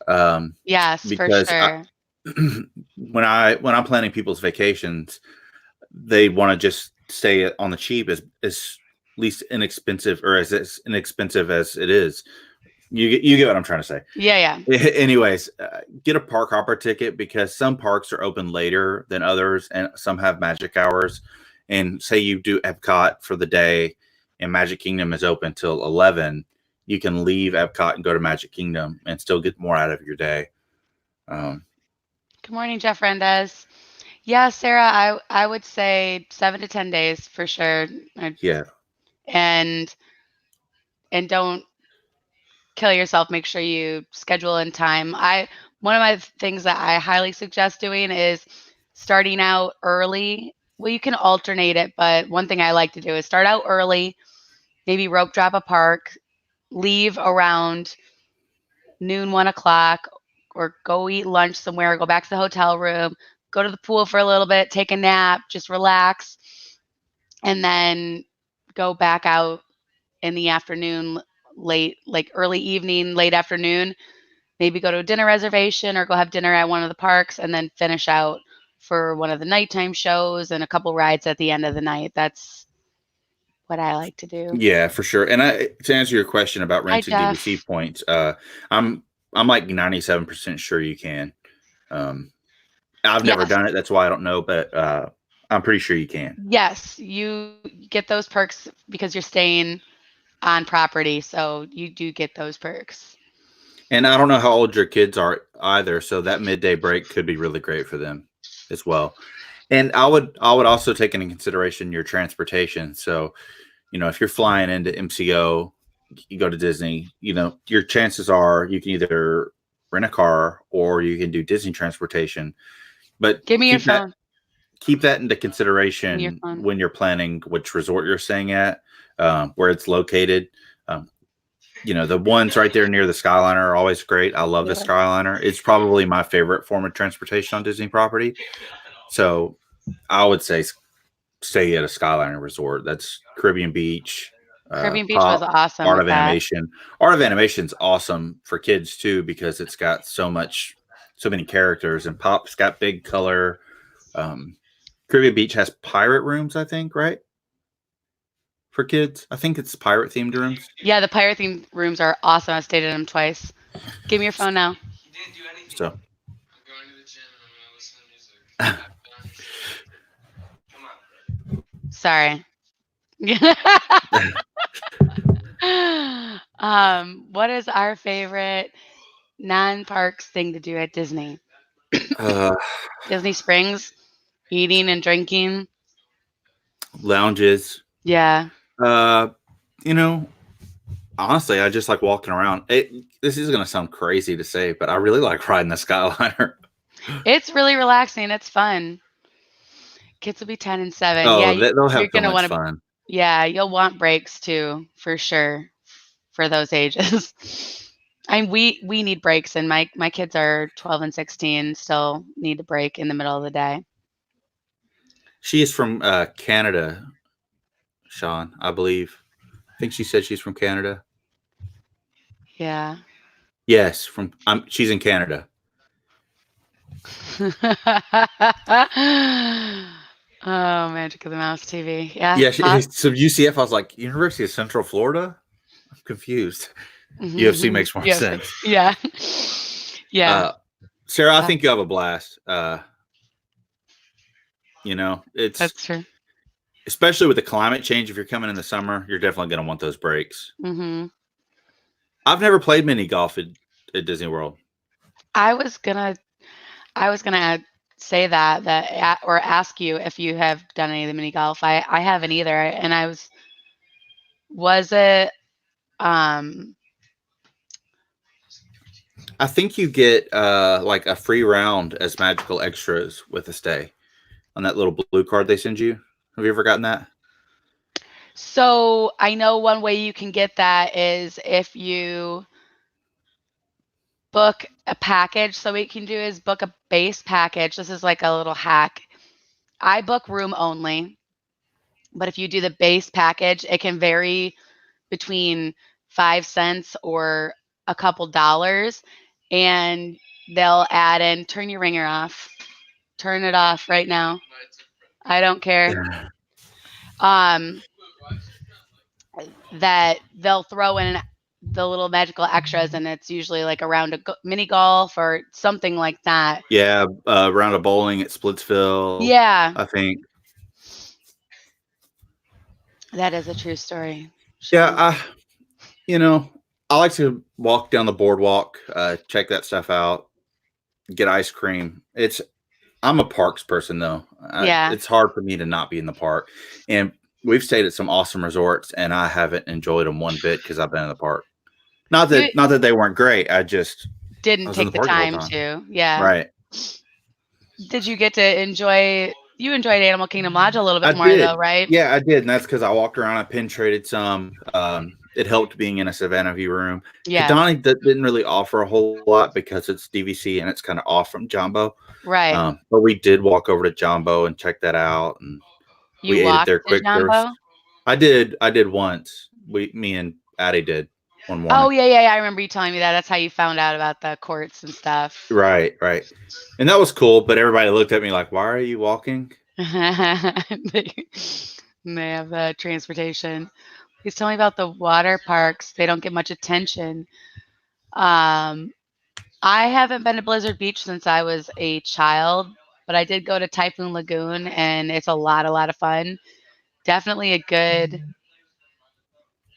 Um,
Yes, for
because
sure.
when I'm planning people's vacations, they want to just stay on the cheap as least inexpensive or as inexpensive as it is. You get what I'm trying to say.
Yeah, yeah.
Anyways, get a park hopper ticket because some parks are open later than others, and some have magic hours. And say you do Epcot for the day, and Magic Kingdom is open till 11. You can leave Epcot and go to Magic Kingdom and still get more out of your day. Um,
Good morning, Jeff Rendez. Yeah, Sarah, I would say 7 to 10 days for sure.
yeah,
And and don't kill yourself. Make sure you schedule in time. One of my things that I highly suggest doing is starting out early. Well, you can alternate it, but one thing I like to do is start out early, maybe rope drop a park, leave around noon, 1 o'clock, or go eat lunch somewhere, go back to the hotel room, go to the pool for a little bit, take a nap, just relax, and then go back out in the afternoon, late, like early evening, late afternoon. Maybe go to a dinner reservation or go have dinner at one of the parks and then finish out for one of the nighttime shows and a couple rides at the end of the night. That's what I like to do.
yeah, for sure. And to answer your question about
Hi,
renting DVC
Jeff.
points, I'm I'm like 97% sure you can. Um, I've never
Yes.
done it, that's why I don't know, but I'm pretty sure you can.
Yes. You get those perks because you're staying on property. So you do get those perks.
And I don't know how old your kids are either, so that midday break could be really great for them as well. And I would also take into consideration your transportation. So, if you're flying into MCO, you go to Disney, your chances are you can either rent a car or you can do Disney transportation. But
Give me your phone.
keep that into
Give me your
consideration
phone.
when you're planning which resort you're staying at, where it's located. Um, the ones right there near the Skyliner are always great. I love the
Yeah.
Skyliner. It's probably my favorite form of transportation on Disney property. So I would say stay at a Skyliner resort. That's Caribbean Beach,
Caribbean Beach was
Pop,
awesome
Art
with
of
that.
Animation. Art of Animation's awesome for kids too because it's got so many characters, and Pop's got big color. Um, Caribbean Beach has pirate rooms, I think, right? For kids, I think it's pirate themed rooms.
Yeah, the pirate themed rooms are awesome. I've stayed in them twice. Give me your phone now.
He didn't do anything.
So
I'm going to the gym and I'm going to listen to music. I've done shit. Come on.
Sorry. What is our favorite non-parks thing to do at Disney?
uh,
Disney Springs, eating and drinking.
lounges.
Yeah.
Uh, you know, honestly, I just like walking around. This is going to sound crazy to say, but I really like riding the Skyliner.
It's really relaxing. It's fun. Kids will be 10 and 7. Yeah,
Oh, they'll
you're
have so
going to
much
want to,
fun.
yeah, you'll want breaks too, for sure, for those ages. We need breaks, and my kids are 12 and 16, still need a break in the middle of the day.
She is from Canada, Sean, I believe. I think she said she's from Canada.
Yeah.
Yes, she's in Canada.
Oh, Magic of the Mouse TV. Yeah.
Yeah, so UCF. I was like, University of Central Florida. I'm confused. UFC makes more
Yes.
sense.
Yeah. Yeah.
Sarah, I think you have a blast. It's
That's true.
especially with the climate change. If you're coming in the summer, you're definitely going to want those breaks.
Hmm.
I've never played mini golf at Disney World.
I was gonna say that or ask you if you have done any of the mini golf. I haven't either, and was it um
I think you get like a free round as magical extras with a stay on that little blue card they send you. Have you ever gotten that?
so I know one way you can get that is if you book a package. So what you can do is book a base package. This is like a little hack. I book room only, but if you do the base package, it can vary between 5 cents or a couple dollars, and they'll add in. Turn your ringer off. Turn it off right now. I don't care. Um, that they'll throw in the little magical extras, and it's usually like around a mini golf or something like that.
Yeah, round of bowling at Splitsville.
Yeah,
I think.
that is a true story,
Yeah,
Sean.
I like to walk down the boardwalk, check that stuff out, get ice cream. I'm a parks person though.
Yeah.
It's hard for me to not be in the park, and we've stayed at some awesome resorts, and I haven't enjoyed them one bit because I've been in the park. Not
You
that they weren't great. I
didn't
was in
take
the
the
park the whole
time
time.
to. Yeah.
Right.
Did you get to enjoy you enjoyed Animal Kingdom Lodge a little
I
bit more
did.
though, right?
Yeah, I did, and that's because I walked around. I penetrated some. It helped being in a Savannah View room.
Yeah.
Kadani didn't really offer a whole lot because it's DVC and it's kind of off from Jumbo.
Right.
But we did walk over to Jumbo and check that out, and
You
we ate at
walked
their
to
quick
Jumbo?
service. I did once. Me and Addie did one
Oh,
morning.
yeah. I remember you telling me that. That's how you found out about the courts and stuff.
Right. And that was cool, but everybody looked at me like, "Why are you walking?"
they, they have transportation. He's telling me about the water parks. They don't get much attention. Um, I haven't been to Blizzard Beach since I was a child, but I did go to Typhoon Lagoon, and it's a lot of fun. Definitely a good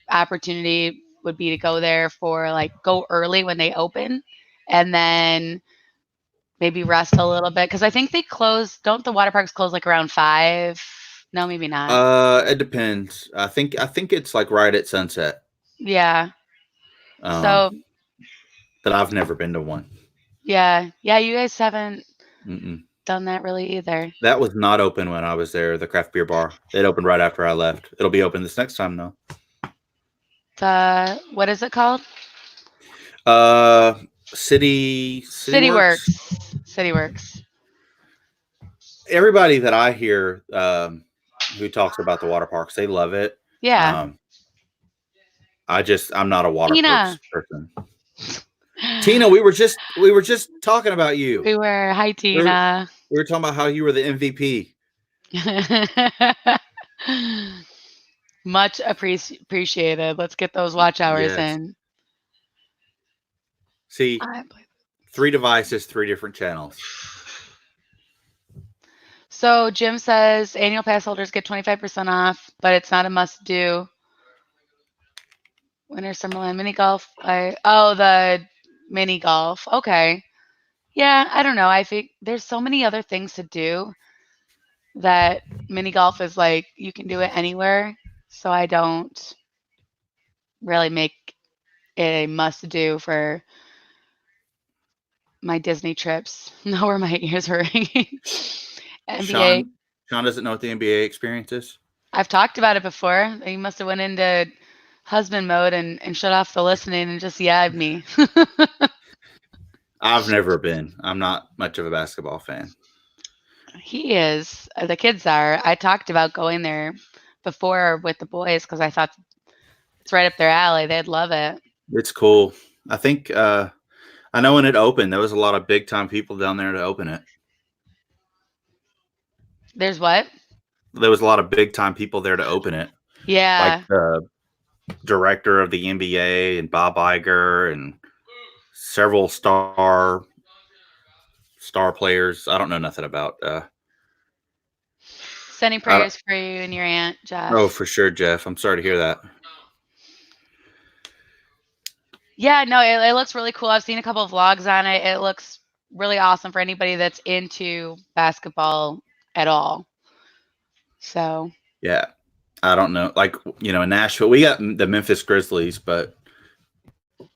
opportunity would be to go there for like go early when they open, and then maybe rest a little bit because I think they close. Don't the water parks close like around 5? No, maybe not.
It depends. I think it's like right at sunset.
Yeah.
Um,
So
but I've never been to one.
yeah, you guys haven't
Mm-mm.
done that really either.
That was not open when I was there. The craft beer bar. It opened right after I left. It'll be open this next time though.
The what is it called?
Uh, City Works.
City Works.
Everybody that I hear who talks about the water parks, they love it.
Yeah.
Um, I'm not a water
Tina.
parks person. Tina, we were just talking about you.
Hi
We were,
Tina.
we were talking about how you were the MVP.
Much appreciated. Let's get those watch hours
Yes.
in.
See, 3 devices, 3 different channels.
So Jim says annual pass holders get 25% off, but it's not a must do. Winter Summerland mini golf. The mini golf. Okay. Yeah, I don't know. I think there's so many other things to do that mini golf is like you can do it anywhere. So I don't really make it a must do for my Disney trips. Know where my ears are ringing. NBA.
Sean doesn't know what the NBA experience is.
I've talked about it before. He must have went into husband mode and shut off the listening and just yabbed me.
I've never been. I'm not much of a basketball fan.
He is. The kids are. I talked about going there before with the boys because I thought it's right up their alley. They'd love it.
It's cool. I think I know when it opened, there was a lot of big time people down there to open it.
There's what?
There was a lot of big time people there to open it.
Yeah.
Like the director of the NBA and Bob Iger and several star players. I don't know nothing about.
Sending prayers for you and your aunt, Jeff.
Oh, for sure, Jeff. I'm sorry to hear that.
Yeah, no, it looks really cool. I've seen a couple of vlogs on it. It looks really awesome for anybody that's into basketball at all. So
yeah, I don't know. Like, in Nashville, we got the Memphis Grizzlies, but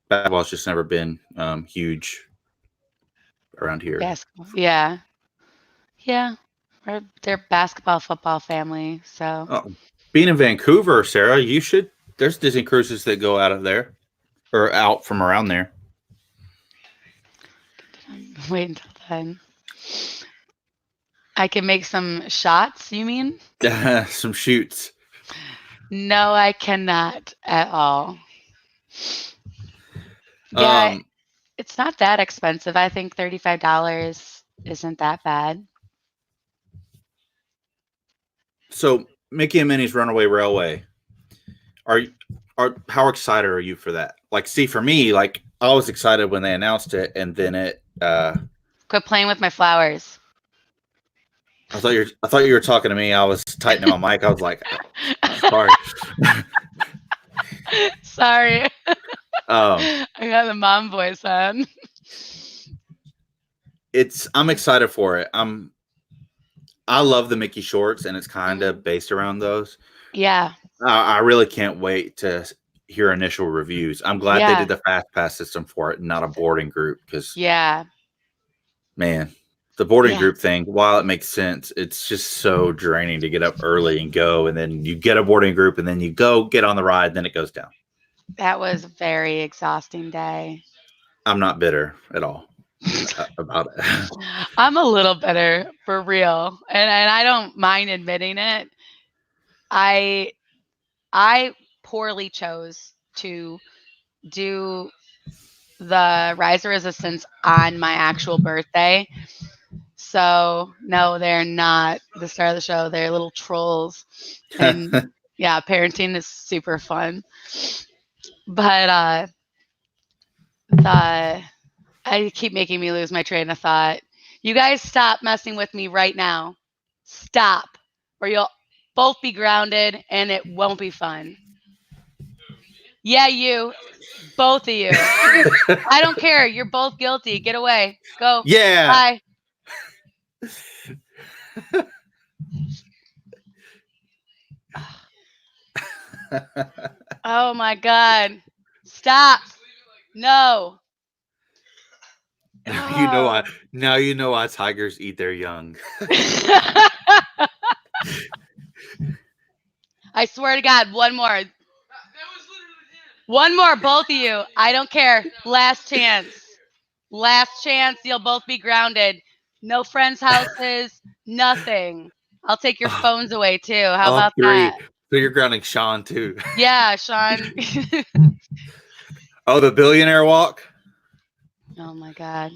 basketball's just never been huge around here.
Basketball, yeah. They're basketball football family. So
being in Vancouver, Sarah, you should. There's Disney cruises that go out of there or out from around there.
Wait until then. I can make some shots, you mean?
Some shoots.
No, I cannot at all. Yeah,
Um,
it's not that expensive. I think $35 isn't that bad.
so Mickey and Minnie's Runaway Railway. Are how excited are you for that? Like, see, for me, like I was excited when they announced it, and then it.
Quit playing with my flowers.
I thought you were talking to me. I was tightening my mic. I was like, sorry.
Sorry.
Um,
I got the mom voice on.
I'm excited for it. I love the Mickey shorts, and it's kind
Mhm.
of based around those.
Yeah.
I really can't wait to hear initial reviews. I'm glad they
Yeah.
did the fast pass system for it, and not a boarding group, because
Yeah.
man, the boarding
Yeah.
group thing, while it makes sense, it's just so draining to get up early and go, and then you get a boarding group, and then you go get on the ride, then it goes down.
That was a very exhausting day.
I'm not bitter at all about it.
I'm a little bitter for real. And I don't mind admitting it. I I poorly chose to do the Rise of Resistance on my actual birthday. So no, they're not the star of the show. They're little trolls. And yeah, parenting is super fun. But the I keep making me lose my train of thought. You guys stop messing with me right now. Stop, or you'll both be grounded and it won't be fun. Yeah, you. Both of you. I don't care. You're both guilty. Get away. Go.
Yeah.
Bye. Oh my God. Stop. No.
You know why. Now you know why tigers eat their young.
I swear to God, one more. One more, both of you. I don't care. Last chance. Last chance. You'll both be grounded. No friends' houses. Nothing. I'll take your phones away too. How
All
about
three.
that?
So you're grounding Sean too.
Yeah, Sean.
Oh, the billionaire walk.
Oh my God.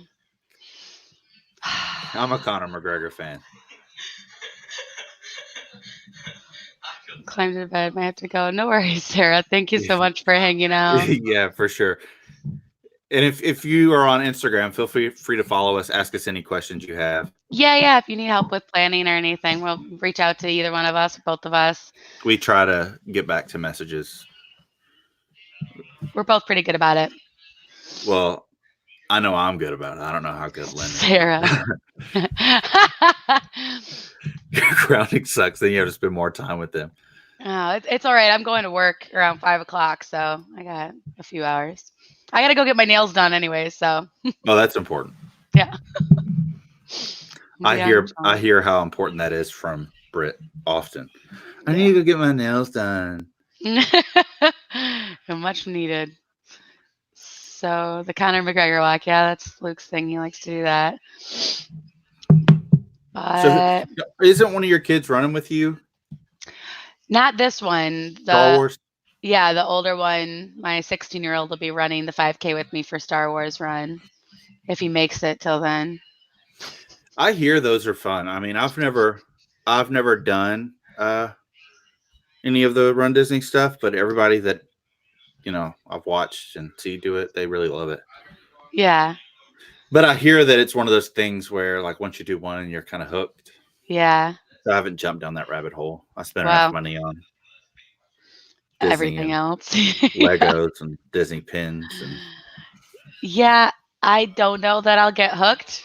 I'm a Conor McGregor fan.
Climb to the bed. Might have to go. No worries, Sarah. Thank you so much for hanging out.
Yeah, for sure. And if you are on Instagram, feel free to follow us. Ask us any questions you have.
Yeah. If you need help with planning or anything, we'll reach out to either one of us or both of us.
We try to get back to messages.
We're both pretty good about it.
Well, I know I'm good about it. I don't know how good Lynn is.
Sarah.
Grounding sucks. Then you have to spend more time with them.
Oh, it's all right. I'm going to work around 5 o'clock, so I got a few hours. I got to go get my nails done anyway, so
Oh, that's important.
yeah.
I hear how important that is from Britt often. I need to go get my nails done.
Much needed. So the Conor McGregor walk, yeah, that's Luke's thing. He likes to do that. But
So, isn't one of your kids running with you?
not this one.
Star Wars?
Yeah, the older one, my 16-year-old will be running the 5K with me for Star Wars run if he makes it till then.
I hear those are fun. I mean, I've never done any of the Run Disney stuff, but everybody that I've watched and see do it, they really love it.
Yeah.
But I hear that it's one of those things where, like, once you do one, you're kind of hooked.
Yeah.
So I haven't jumped down that rabbit hole. I spent enough money on Disney
everything else,
Legos and Disney pins, and
yeah, I don't know that I'll get hooked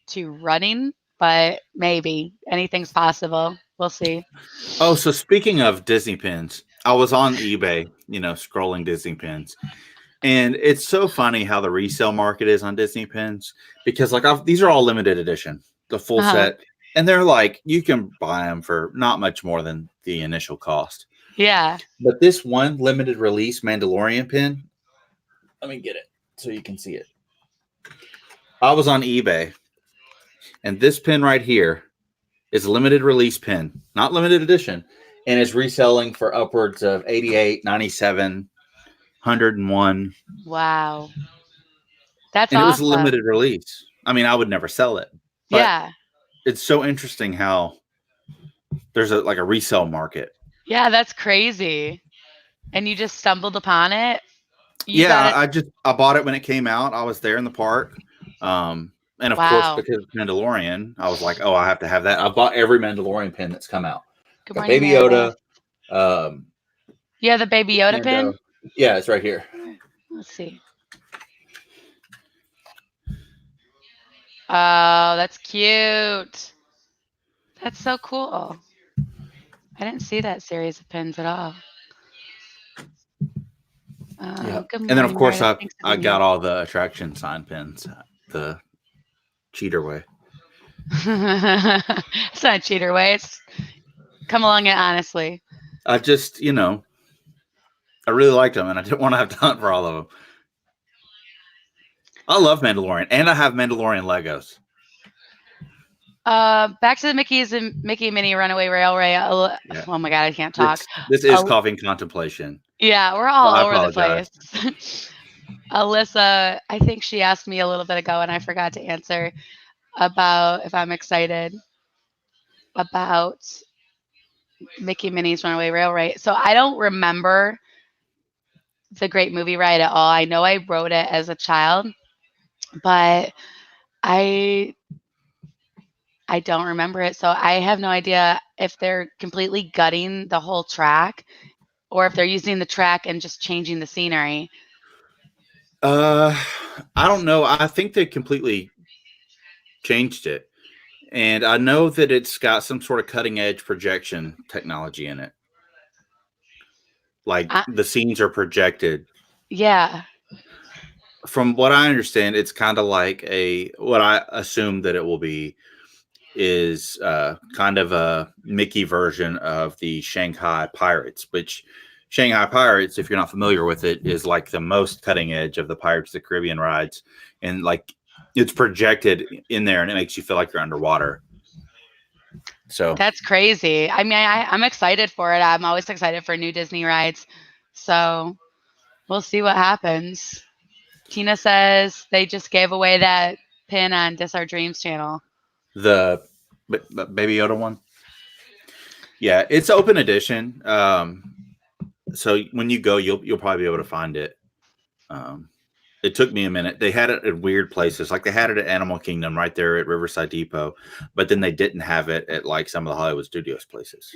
to running, but maybe anything's possible. We'll see.
Oh, so speaking of Disney pins, I was on eBay, scrolling Disney pins. And it's so funny how the resale market is on Disney pins, because these are all limited edition, the full set. And they're like, you can buy them for not much more than the initial cost.
Yeah.
But this one limited release Mandalorian pin, let me get it so you can see it. I was on eBay, and this pin right here It's a limited release pin, not limited edition, and it's reselling for upwards of 88, 97, 101.
Wow. That's
And it was a
awesome.
limited release. I mean, I would never sell it, but
Yeah.
it's so interesting how there's a resale market.
Yeah, that's crazy. And you just stumbled upon it? You got
Yeah,
it?
I bought it when it came out. I was there in the park. And of course,
Wow.
because it's Mandalorian, I was like, oh, I have to have that. I bought every Mandalorian pin that's come out.
Good
Got
morning,
Baby
Meredith.
Yoda. Um,
You have the Baby Yoda
and
pin?
yeah, it's right here.
Let's see. Oh, that's cute. That's so cool. I didn't see that series of pins at all.
Yeah.
Good
And then of
morning,
course
Meredith. Thanks for
I
being here.
got all the attraction sign pins, the cheater way.
It's not a cheater way. It's come along it honestly.
I just, I really liked them and I didn't want to have to hunt for all of them. I love Mandalorian and I have Mandalorian Legos.
Back to the Mickey's and Mickey Minnie Runaway Railway.
Yeah.
Oh my God, I can't talk.
This is coughing contemplation.
Yeah, we're all
I
over the
apologize.
place. Alyssa, I think she asked me a little bit ago and I forgot to answer about if I'm excited about Mickey Minnie's Runaway Railway. So I don't remember the Great Movie Ride at all. I know I wrote it as a child, but I don't remember it. So I have no idea if they're completely gutting the whole track or if they're using the track and just changing the scenery.
I don't know. I think they completely changed it. And I know that it's got some sort of cutting edge projection technology in it. Like the scenes are projected.
Yeah.
From what I understand, it's kind of like what I assume that it will be is kind of a Mickey version of the Shanghai Pirates, which Shanghai Pirates, if you're not familiar with it, is like the most cutting edge of the Pirates of the Caribbean rides. And like it's projected in there and it makes you feel like you're underwater. So
that's crazy. I mean, I'm excited for it. I'm always excited for new Disney rides. So we'll see what happens. Tina says they just gave away that pin on Dis Our Dreams channel.
the Baby Yoda one. Yeah, it's open edition. So when you go, you'll probably be able to find it. It took me a minute. They had it in weird places, like they had it at Animal Kingdom right there at Riverside Depot, but then they didn't have it at like some of the Hollywood Studios places.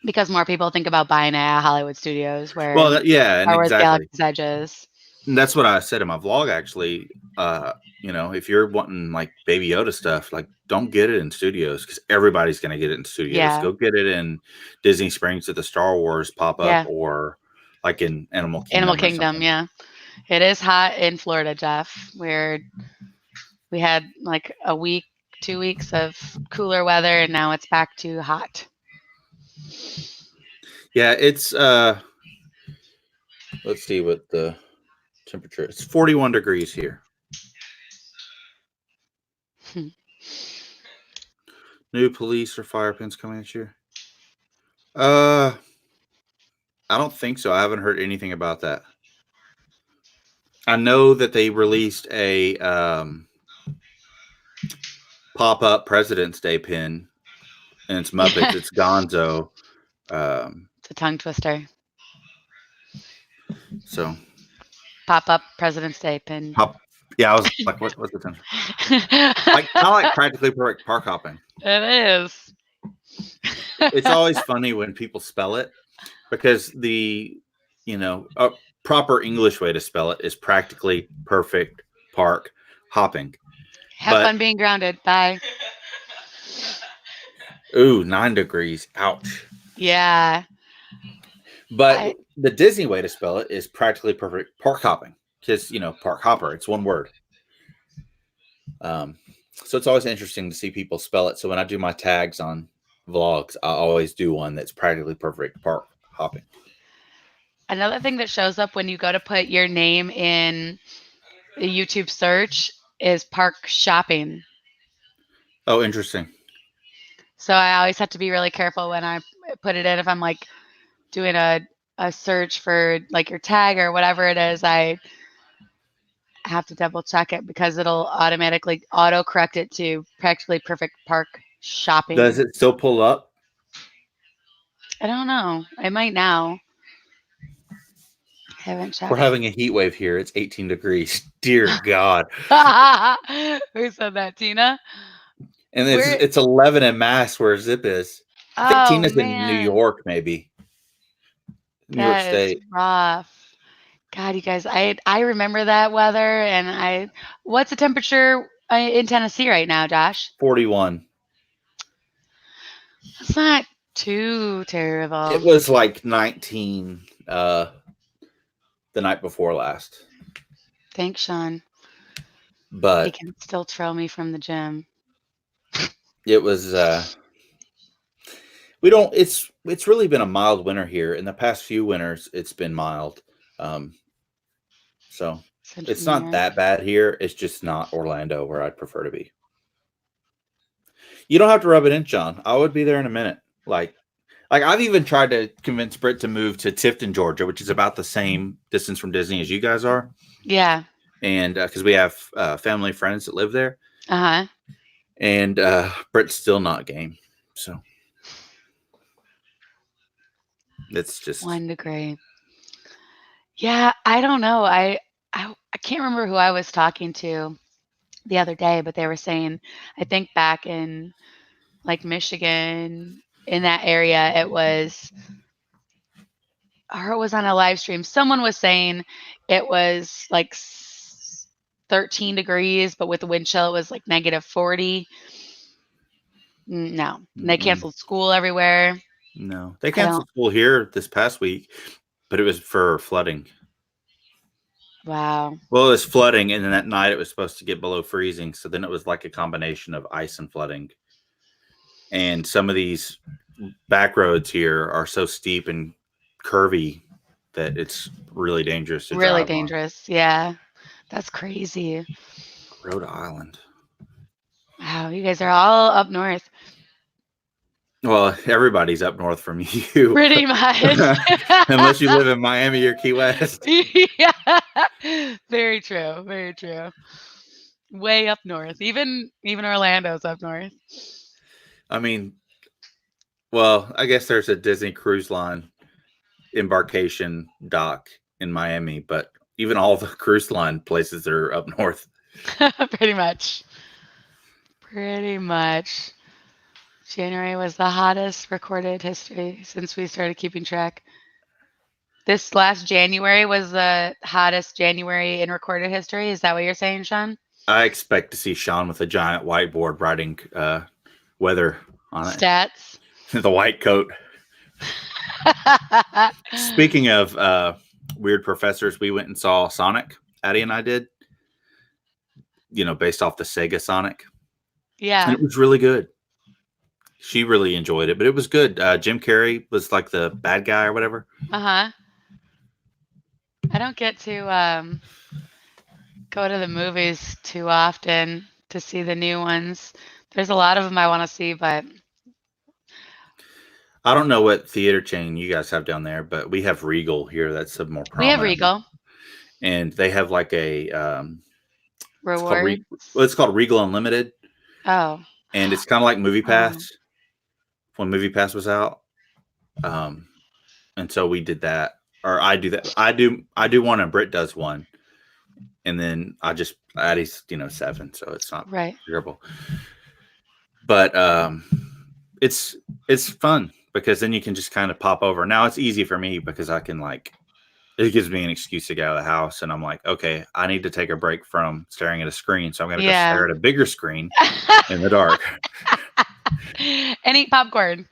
Because more people think about buying it at Hollywood Studios, where
yeah, and
Star Wars
exactly.
Galaxy's Edge is.
And that's what I said in my vlog. Actually, if you're wanting like Baby Yoda stuff, like don't get it in studios because everybody's going to get it in studios.
Yeah.
Go get it in Disney Springs at the Star Wars pop up or like in Animal Kingdom.
Animal Kingdom, yeah. It is hot in Florida, Jeff. We had like a week, 2 weeks of cooler weather, and now it's back to hot.
Yeah, it's let's see what the temperature is. It's 41 degrees here. New police or fire pins coming this year? I don't think so. I haven't heard anything about that. I know that they released a pop-up President's Day pin, and it's Muppets. It's Gonzo.
It's a tongue twister.
So
pop-up President's Day pin.
Yeah, I was like, what's the time? Like kind of like practically perfect park hopping.
It is.
It's always funny when people spell it because a proper English way to spell it is practically perfect park hopping.
Have fun being grounded. Bye.
Ooh, 9 degrees. Ouch.
Yeah.
But the Disney way to spell it is practically perfect park hopping because, park hopper, it's one word. So it's always interesting to see people spell it. So when I do my tags on vlogs, I always do one that's practically perfect park hopping.
Another thing that shows up when you go to put your name in the YouTube search is park shopping.
Oh, interesting.
So I always have to be really careful when I put it in. If I'm like doing a search for like your tag or whatever it is, I have to double check it because it'll automatically auto correct it to practically perfect park shopping.
Does it still pull up?
I don't know. I might now. Haven't
We're
checked.
having a heat wave here. It's 18 degrees. Dear God.
Who said that, Tina?
And
Where?
it's 11 in Mass where Zip is. I think
Oh
Tina's in New
man,
York, maybe. New York
that is
State.
rough. God, you guys, I remember that weather, and what's the temperature in Tennessee right now, Josh?
41.
It's not too
It
terrible.
was like 19 the night before last.
Thanks, Sean. He
But
can still trail me from the gym.
it was we don't it's really been a mild winter here. In the past few winters it's been mild. Um so
Central
it's
New
not
York.
that bad here. It's just not Orlando where I'd prefer to be. You don't have to rub it in, John. I would be there in a minute. Like I've even tried to convince Britt to move to Tifton, Georgia, which is about the same distance from Disney as you guys are.
Yeah.
And because we have family friends that live there,
Uh huh.
and Britt's still not game. So it's just
1 degree. Yeah, I don't know. I can't remember who I was talking to the other day, but they were saying, I think back in like Michigan, in that area, it was, or it was on a live stream. Someone was saying it was like 13 degrees, but with the wind chill, it was like negative 40. No, and they
mm-mm.
canceled school everywhere.
No. They
I don't,
canceled school here this past week, but it was for flooding.
wow.
Well, it was flooding, and then that night it was supposed to get below freezing. So then it was like a combination of ice and flooding. And some of these back roads here are so steep and curvy that it's really dangerous to
Really
drive on.
dangerous. Yeah, that's crazy.
Rhode Island.
Wow, you guys are all up north.
Well, everybody's up north from you,
Pretty much.
unless you live in Miami or Key West.
Yeah. Very true. Very true. Way up north. Even Orlando's up north.
I mean, well, I guess there's a Disney Cruise Line embarkation dock in Miami, but even all the cruise line places are up north.
Pretty much. Pretty much. January was the hottest recorded history since we started keeping track. This last January was the hottest January in recorded history. Is that what you're saying, Sean?
I expect to see Sean with a giant whiteboard writing weather on it.
Stats.
The white coat. Speaking of weird professors, we went and saw Sonic. Addie and I did. You know, based off the Sega Sonic. And
Yeah.
it was really good. She really enjoyed it, but it was good. Jim Carrey was like the bad guy or whatever.
Uh-huh. I don't get to go to the movies too often to see the new ones. There's a lot of them I want to see, but
I don't know what theater chain you guys have down there, but we have Regal here. That's a more
we have
prominent.
Regal
And they have like a
rewards.
it's called Regal Unlimited,
Oh,
and it's kind of like Movie
Oh.
Pass when Movie Pass was out. And so we did that, or I do that. I do one, and Britt does one, and then Addie's 7, so it's not
right.
terrible. But it's fun because then you can just kind of pop over. Now it's easy for me because I can it gives me an excuse to get out of the house, and I'm like, okay, I need to take a break from staring at a screen, so I'm gonna go stare at a bigger screen in the dark.
And eat popcorn.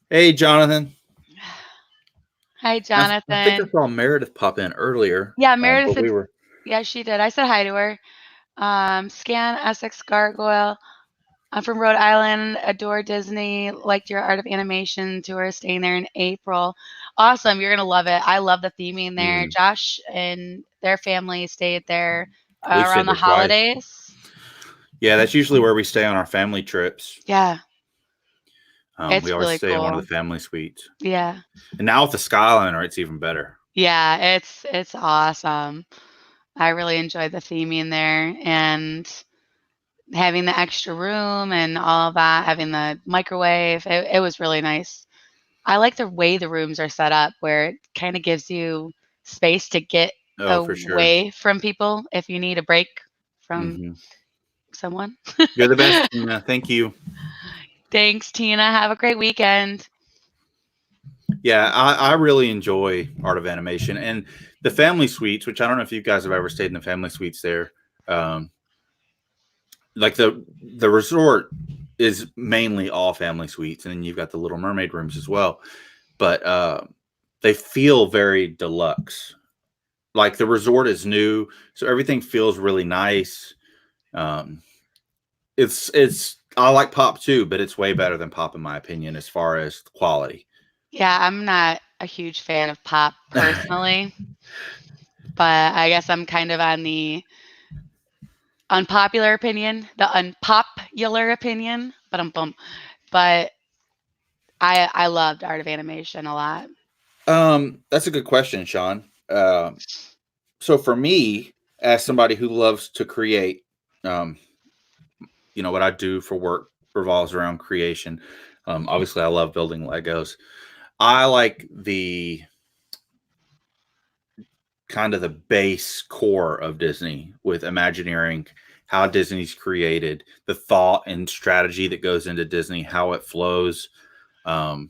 Hey, Jonathan.
Hi, Jonathan.
I think I saw Meredith pop in earlier.
Yeah, Meredith.
But we were.
Yeah, she did. I said hi to her. Scan Essex Gargoyle. I'm from Rhode Island. Adore Disney. Liked your Art of Animation tour. Staying there in April. Awesome. You're gonna love it. I love the theming there. Josh and their family stayed there around the holidays.
Yeah, that's usually where we stay on our family trips.
Yeah.
We
It's
always
really
stay in one of
cool.
the family suites.
Yeah.
And now with the Skyliner, it's even better.
Yeah, it's awesome. I really enjoyed the theming there and having the extra room and all of that, having the microwave. It was really nice. I like the way the rooms are set up where it kind of gives you space to get
Oh, for sure.
away from people if you need a break from
Hmm.
someone.
You're the best, Tina. Thank you.
Thanks, Tina. Have a great weekend.
Yeah, I really enjoy Art of Animation and the family suites, which I don't know if you guys have ever stayed in the family suites there. Um, like the resort is mainly all family suites, and then you've got the Little Mermaid rooms as well. But they feel very deluxe. Like the resort is new, so everything feels really nice. Um, it's I like Pop too, but it's way better than Pop in my opinion as far as quality.
Yeah, I'm not a huge fan of pop personally, but I guess I'm kind of on the unpopular opinion, the unpopular opinion, but I loved Art of Animation a lot.
That's a good question, Sean. So for me, as somebody who loves to create, um, what I do for work revolves around creation. Obviously, I love building Legos. I like the kind of the base core of Disney with Imagineering, how Disney's created, the thought and strategy that goes into Disney, how it flows. Um,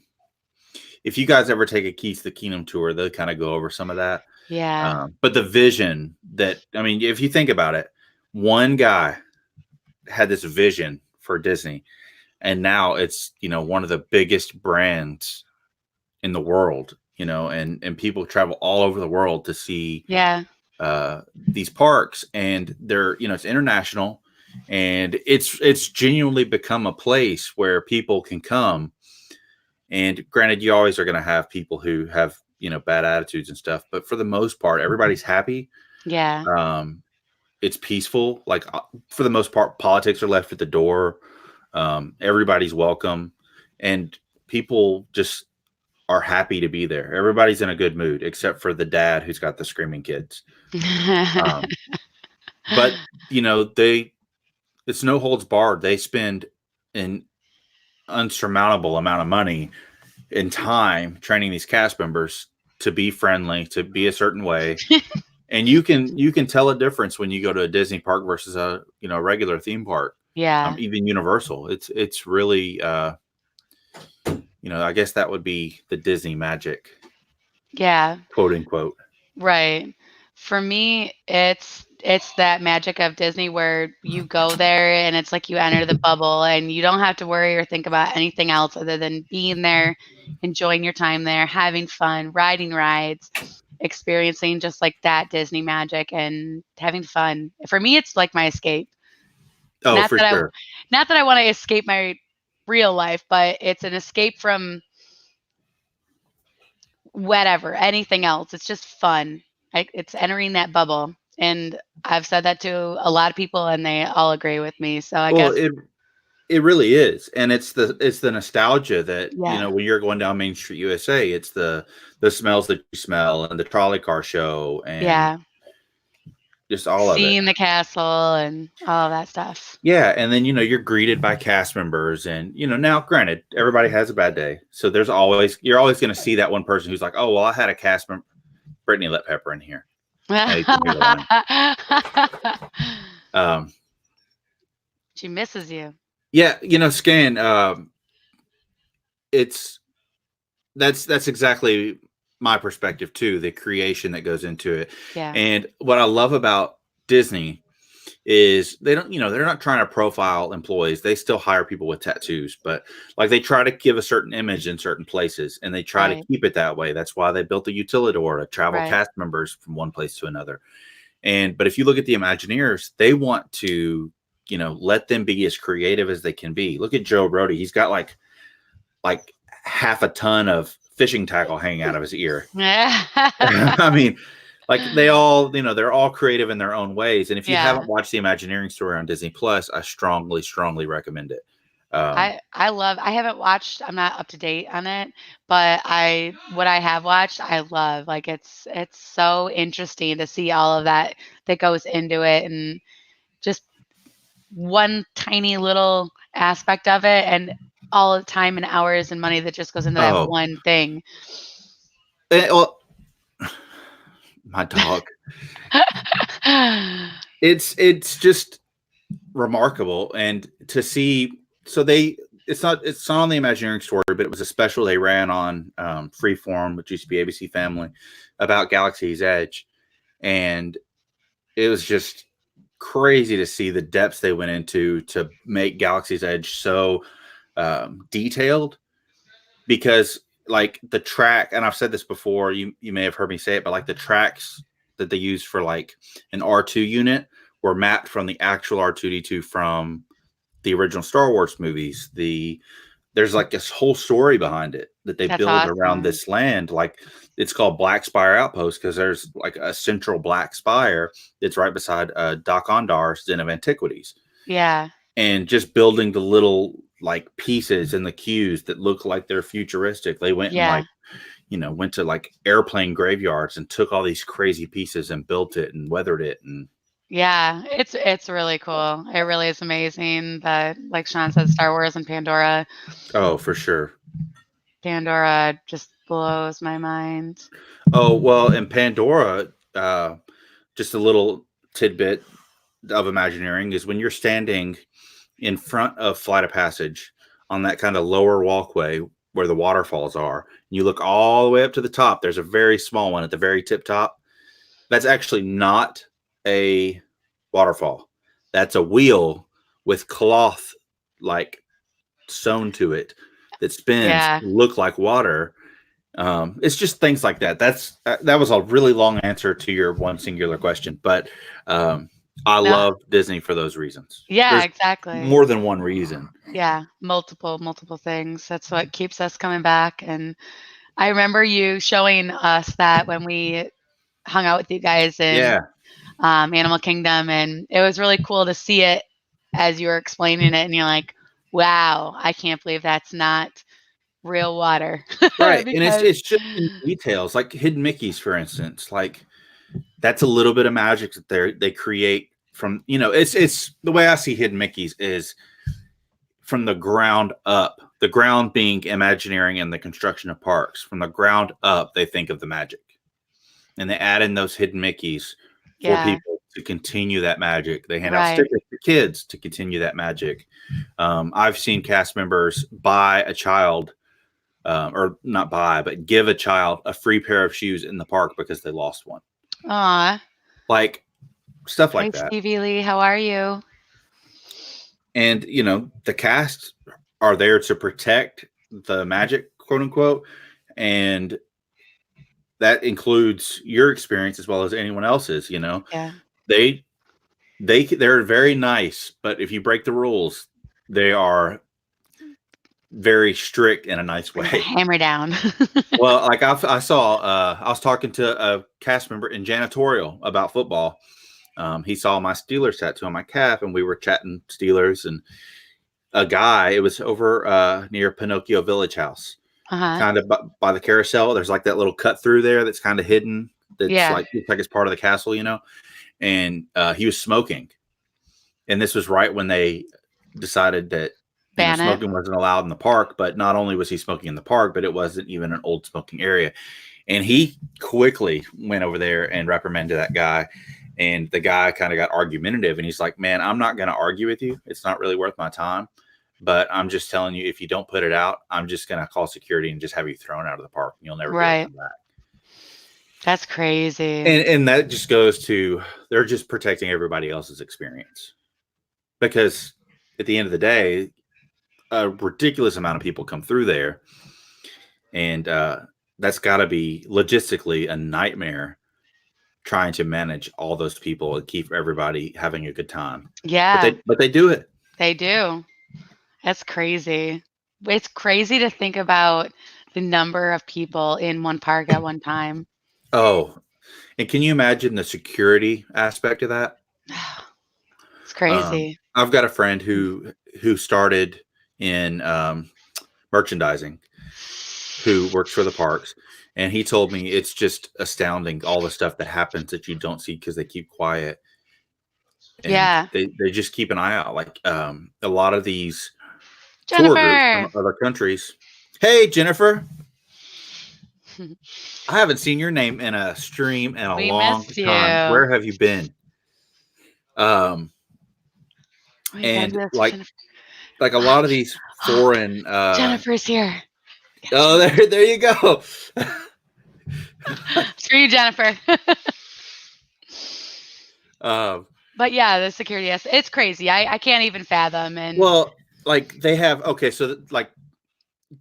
if you guys ever take a Keys to the Kingdom tour, they'll kind of go over some of that.
Yeah.
But the vision that, I mean, if you think about it, one guy had this vision for Disney, and now it's, one of the biggest brands in the world, and people travel all over the world to see
Yeah.
these parks, and they're, it's international, and it's genuinely become a place where people can come. And granted, you always are going to have people who have, bad attitudes and stuff, but for the most part, everybody's happy.
Yeah.
It's peaceful. Like for the most part, politics are left at the door. Everybody's welcome, and people just are happy to be there. Everybody's in a good mood, except for the dad who's got the screaming kids. But it's no holds barred. They spend an unsurmountable amount of money and time training these cast members to be friendly, to be a certain way. And you can tell a difference when you go to a Disney park versus a regular theme park.
Yeah.
Even Universal. It's really I guess that would be the Disney magic,
Yeah.
quote unquote.
Right. For me, it's that magic of Disney where you go there and it's like you enter the bubble and you don't have to worry or think about anything else other than being there, enjoying your time there, having fun, riding rides, experiencing just like that Disney magic and having fun. For me, it's like my escape.
Oh,
Not
for
that I
sure.
not that I want to escape my real life, but it's an escape from whatever, anything else. It's just fun. It's entering that bubble. And I've said that to a lot of people and they all agree with me. So I
Well,
guess,
it really is, and it's the nostalgia that
yeah.
when you're going down Main Street USA, it's the smells that you smell, and the trolley car show, and
Yeah.
just all of it.
Seeing the castle and all of that stuff.
Yeah, and then you're greeted by cast members, and now granted, everybody has a bad day, so you're always going to see that one person who's like, oh well, I had a cast member, Brittany let Pepper in here. Now you can hear the line. Um,
She misses you.
yeah, Scan. It's that's exactly my perspective too. The creation that goes into it,
Yeah.
and what I love about Disney is they don't, they're not trying to profile employees. They still hire people with tattoos, but like they try to give a certain image in certain places, and they try to
Right.
keep it that way. That's why they built a utilidor to travel
Right.
cast members from one place to another. But if you look at the Imagineers, they want to, let them be as creative as they can be. Look at Joe Brody. He's got like half a ton of fishing tackle hanging out of his ear. I mean, like they all, they're all creative in their own ways. And if you
Yeah.
haven't watched the Imagineering story on Disney Plus, I strongly, strongly recommend it. Um,
I haven't watched, I'm not up to date on it, but what I have watched, I love. Like it's so interesting to see all of that goes into it, and just one tiny little aspect of it, and all the time and hours and money that just goes into that
oh,
one thing.
well, my dog. It's just remarkable, and to see. So it's not on the Imagineering story, but it was a special they ran on Freeform, which used to be ABC Family, about Galaxy's Edge, and it was just crazy to see the depths they went into to make Galaxy's Edge so detailed. Because like the track, and I've said this before, you may have heard me say it, but like the tracks that they used for like an R2 unit were mapped from the actual R2D2 from the original Star Wars movies. There's like this whole story behind it that they
That's
build around
awesome.
this land. Like it's called Black Spire Outpost because there's like a central black spire that's right beside Doc Ondar's Den of Antiquities.
Yeah.
And just building the little like pieces and the cues that look like they're futuristic. They went and
Yeah.
like, went to like airplane graveyards and took all these crazy pieces and built it and weathered it. And
Yeah, it's really cool. It really is amazing that, like Sean said, Star Wars and
oh, for sure.
Pandora just blows my mind.
Oh, well, in Pandora, just a little tidbit of Imagineering is when you're standing in front of Flight of Passage on that kind of lower walkway where the waterfalls are, and you look all the way up to the top, there's a very small one at the very tip top. That's actually not a waterfall. That's a wheel with cloth like sewn to it that spins
Yeah.
to look like water. It's just things like that. That was a really long answer to your one singular question, but I
No.
love Disney for those reasons.
Yeah,
There's
exactly.
more than one reason.
Yeah, multiple things. That's what keeps us coming back. And I remember you showing us that when we hung out with you guys in
Yeah,
Animal Kingdom, and it was really cool to see it as you were explaining it, and you're like, "Wow, I can't believe that's not real water."
right. And it's
Because
it's just in details, like hidden Mickeys, for instance. Like that's a little bit of magic that they create from. It's the way I see hidden Mickeys is from the ground up. The ground being Imagineering and the construction of parks. From the ground up, they think of the magic, and they add in those hidden Mickeys for
yeah,
people to continue that magic. They hand out
right.
stickers to kids to continue that magic. I've seen cast members buy a child, or not buy, but give a child a free pair of shoes in the park because they lost one.
Aw.
Like stuff
Hi,
like that.
Stevie Lee. How are you?
And, the cast are there to protect the magic, quote unquote. And that includes your experience as well as anyone else's.
Yeah.
They they're very nice, but if you break the rules, they very strict in a nice
Bring the
way.
hammer down.
Well, like I saw, I was talking to a cast member in janitorial about football. He saw my Steelers tattoo on my calf, and we were chatting Steelers. And a guy, it was over near Pinocchio Village House,
Uh-huh.
kind of by the carousel. There's like that little cut through there that's kind of hidden. That's
Yeah.
like looks like it's part of the castle, And he was smoking, and this was right when they decided that
Ban it.
smoking wasn't allowed in the park. But not only was he smoking in the park, but it wasn't even an old smoking area. And he quickly went over there and reprimanded that guy. And the guy kind of got argumentative, and he's like, "Man, I'm not going to argue with you. It's not really worth my time. But I'm just telling you, if you don't put it out, I'm just going to call security and just have you thrown out of the park, and you'll never be able to
Right.
come back."
That's crazy.
And that just goes to they're just protecting everybody else's experience, because at the end of the day, a ridiculous amount of people come through there, and that's got to be logistically a nightmare trying to manage all those people and keep everybody having a good time.
Yeah,
But they do it.
they do. That's crazy. It's crazy to think about the number of people in one park at one time.
Oh, and can you imagine the security aspect of that?
It's crazy.
I've got a friend who started in merchandising who works for the parks, and he told me it's just astounding all the stuff that happens that you don't see because they keep quiet, and
Yeah.
they just keep an eye out. Like a lot of these tour groups from
Jennifer.
other countries. Hey, Jennifer, I haven't seen your name in a stream in a
We
long
missed
time.
you.
Where have you been? Um,
We gotta
and
miss Jennifer.
like a lot of these foreign.
Jennifer's here. Yes,
Oh, there you go.
it's for you, Jennifer.
um,
But yeah, the security, yes, it's crazy. I can't even fathom. And
well, like they have okay, so like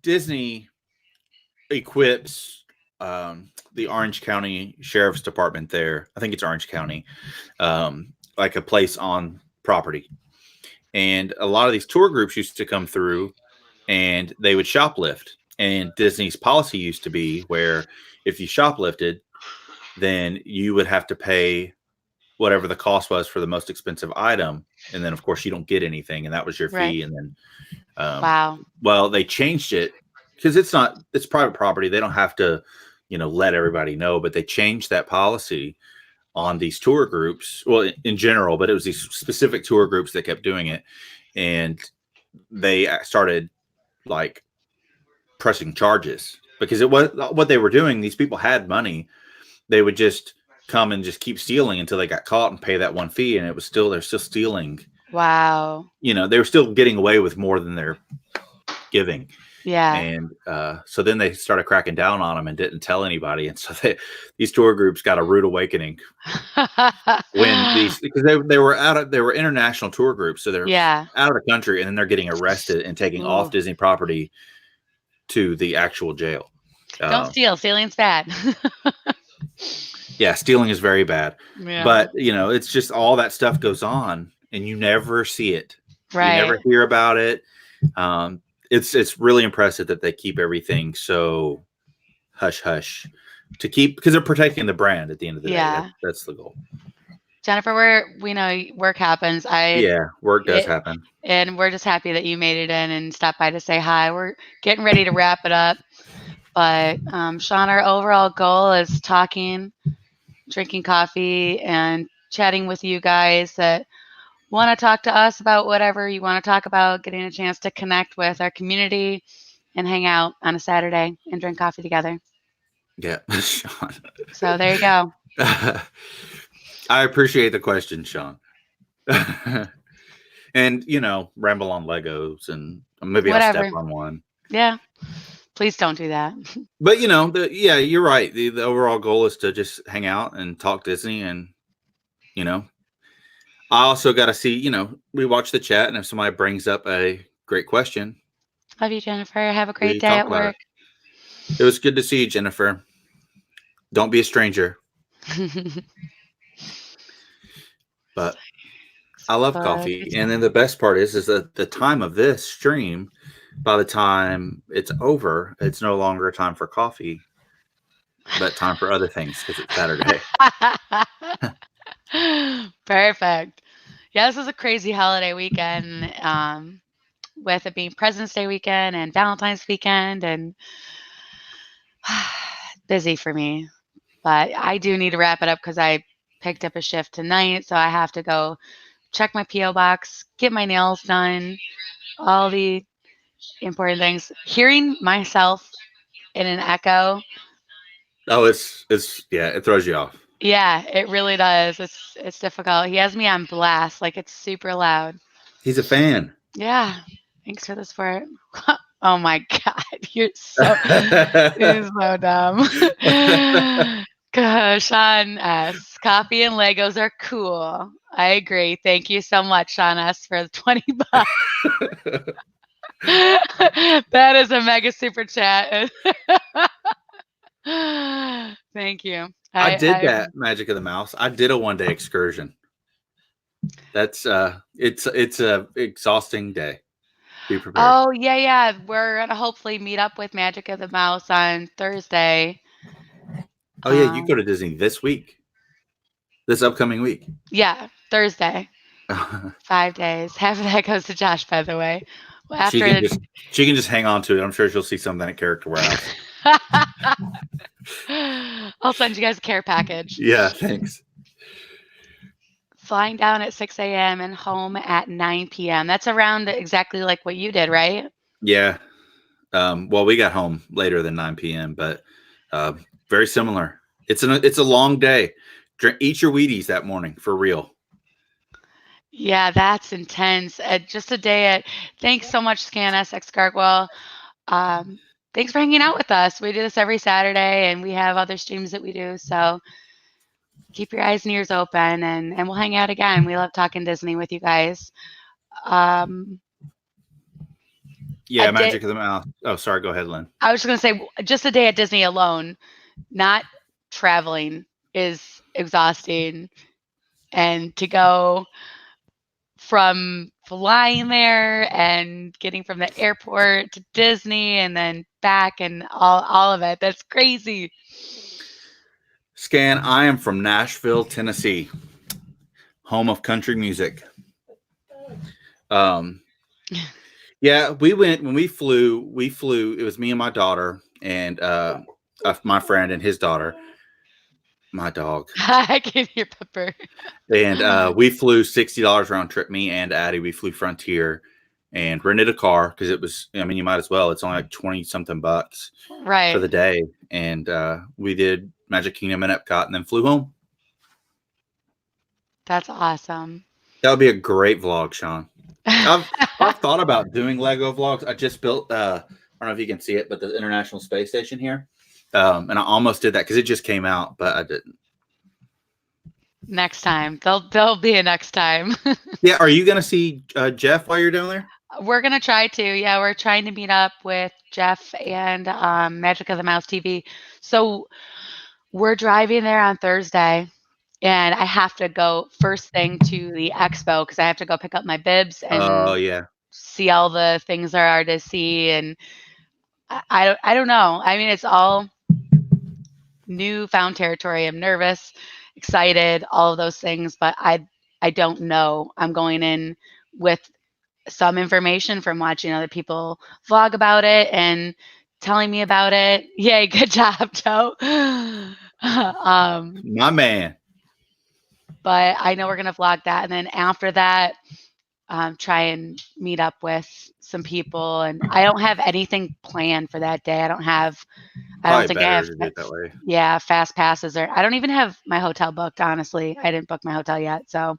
Disney equips the Orange County Sheriff's Department there. I think it's Orange County, like a place on property. And a lot of these tour groups used to come through and they would shoplift. And Disney's policy used to be where if you shoplifted, then you would have to pay whatever the cost was for the most expensive item. And then, of course, you don't get anything. And that was your
right.
fee. And then,
Wow.
well, they changed it because it's private property. They don't have to, let everybody know, but they changed that policy on these tour groups. Well, in general, but it was these specific tour groups that kept doing it. And they started like pressing charges because it was what they were doing. These people had money. They would just come and just keep stealing until they got caught and pay that one fee. And they're still stealing.
Wow.
They were still getting away with more than they're giving.
Yeah.
And so then they started cracking down on them and didn't tell anybody. And so these tour groups got a rude awakening when because they were international tour groups. So they're
yeah.
out of the country and then they're getting arrested and taking off Disney property to the actual jail.
Don't steal. Stealing's bad.
Yeah, stealing is very bad.
Yeah.
But, it's just all that stuff goes on and you never see it.
Right.
You never hear about it. It's really impressive that they keep everything so hush hush because they're protecting the brand at the end of the day. That's the goal.
Jennifer, we know work happens.
Work does happen.
And we're just happy that you made it in and stopped by to say hi. We're getting ready to wrap it up. But Sean, our overall goal is talking, drinking coffee, and chatting with you guys that want to talk to us about whatever you want to talk about, getting a chance to connect with our community and hang out on a Saturday and drink coffee together.
Yeah, Sean.
So there you go.
I appreciate the question, Sean. And, ramble on Legos and maybe
Whatever.
I'll step on one.
Yeah. Please don't do that.
But, you're right. The overall goal is to just hang out and talk Disney. And, I also got to see, we watch the chat. And if somebody brings up a great question.
Love you, Jennifer. Have a great day at work.
It was good to see you, Jennifer. Don't be a stranger. But I love coffee. And then the best part is that the time of this stream, by the time it's over, it's no longer time for coffee, but time for other things because it's Saturday.
Perfect. Yeah, this is a crazy holiday weekend with it being President's Day weekend and Valentine's weekend and busy for me. But I do need to wrap it up because I picked up a shift tonight, so I have to go check my P.O. box, get my nails done, all the important things. Hearing myself in an echo.
Oh, it throws you off.
Yeah, it really does. It's difficult. He has me on blast, like it's super loud.
He's a fan.
Yeah. Thanks for the support. Oh my God, you're so dumb. Sean S. Coffee and Legos are cool. I agree. Thank you so much, Sean S. for the $20. That is a mega super chat. Thank you.
I did that Magic of the Mouse. I did a one-day excursion. That's it's a exhausting day. Be prepared.
Oh yeah. We're gonna hopefully meet up with Magic of the Mouse on Thursday.
Oh yeah, you go to Disney this upcoming week.
Yeah, Thursday. 5 days. Half of that goes to Josh, by the way. Well,
She
after
can just hang on to it. I'm sure she'll see something at Character Warehouse.
I'll send you guys a care package.
Yeah, thanks.
Flying down at 6 a.m. and home at 9 p.m. That's around exactly like what you did, right?
Yeah. Well, we got home later than 9 p.m., but very similar. It's a long day. Eat your Wheaties that morning for real.
Yeah, that's intense. Just a day at. Thanks so much, ScanSX Gargoyle. Um, thanks for hanging out with us. We do this every Saturday, and we have other streams that we do. So keep your eyes and ears open, and we'll hang out again. We love talking Disney with you guys. Um, a
Yeah,
day.
Magic of the Mouth. Oh, sorry. Go ahead, Lynn.
I was just gonna say, just a day at Disney alone, not traveling, is exhausting, and to go from flying there and getting from the airport to Disney and then back and all of it. That's crazy.
Scan, I am from Nashville, Tennessee, home of country music. Yeah, we went when we flew. It was me and my daughter and my friend and his daughter, my dog.
I can hear Pepper.
And we flew $60 round trip. Me and Addie, we flew Frontier and rented a car because it was. I mean, you might as well. It's only like 20 something bucks
Right.
for the day, and we did Magic Kingdom and Epcot, and then flew home.
That's awesome.
That would be a great vlog, Sean. I've thought about doing Lego vlogs. I just built. I don't know if you can see it, but the International Space Station here, and I almost did that because it just came out, but I didn't.
Next time. There'll be a next time.
Yeah, are you gonna see Jeff while you're down there?
We're gonna try to. Yeah, we're trying to meet up with Jeff and Magic of the Mouse TV. So we're driving there on Thursday, and I have to go first thing to the expo because I have to go pick up my bibs
Oh
and
yeah.
see all the things there are to see. And I don't know. I mean, it's all newfound territory. I'm nervous, excited, all of those things, but I don't know. I'm going in with some information from watching other people vlog about it and telling me about it. Yay, good job, Joe.
My man.
But I know we're gonna vlog that, and then after that, try and meet up with some people. And I don't have anything planned for that day. I don't
Probably
think I
better
have,
to do it that way.
yeah, fast passes, or I don't even have my hotel booked. Honestly, I didn't book my hotel yet, so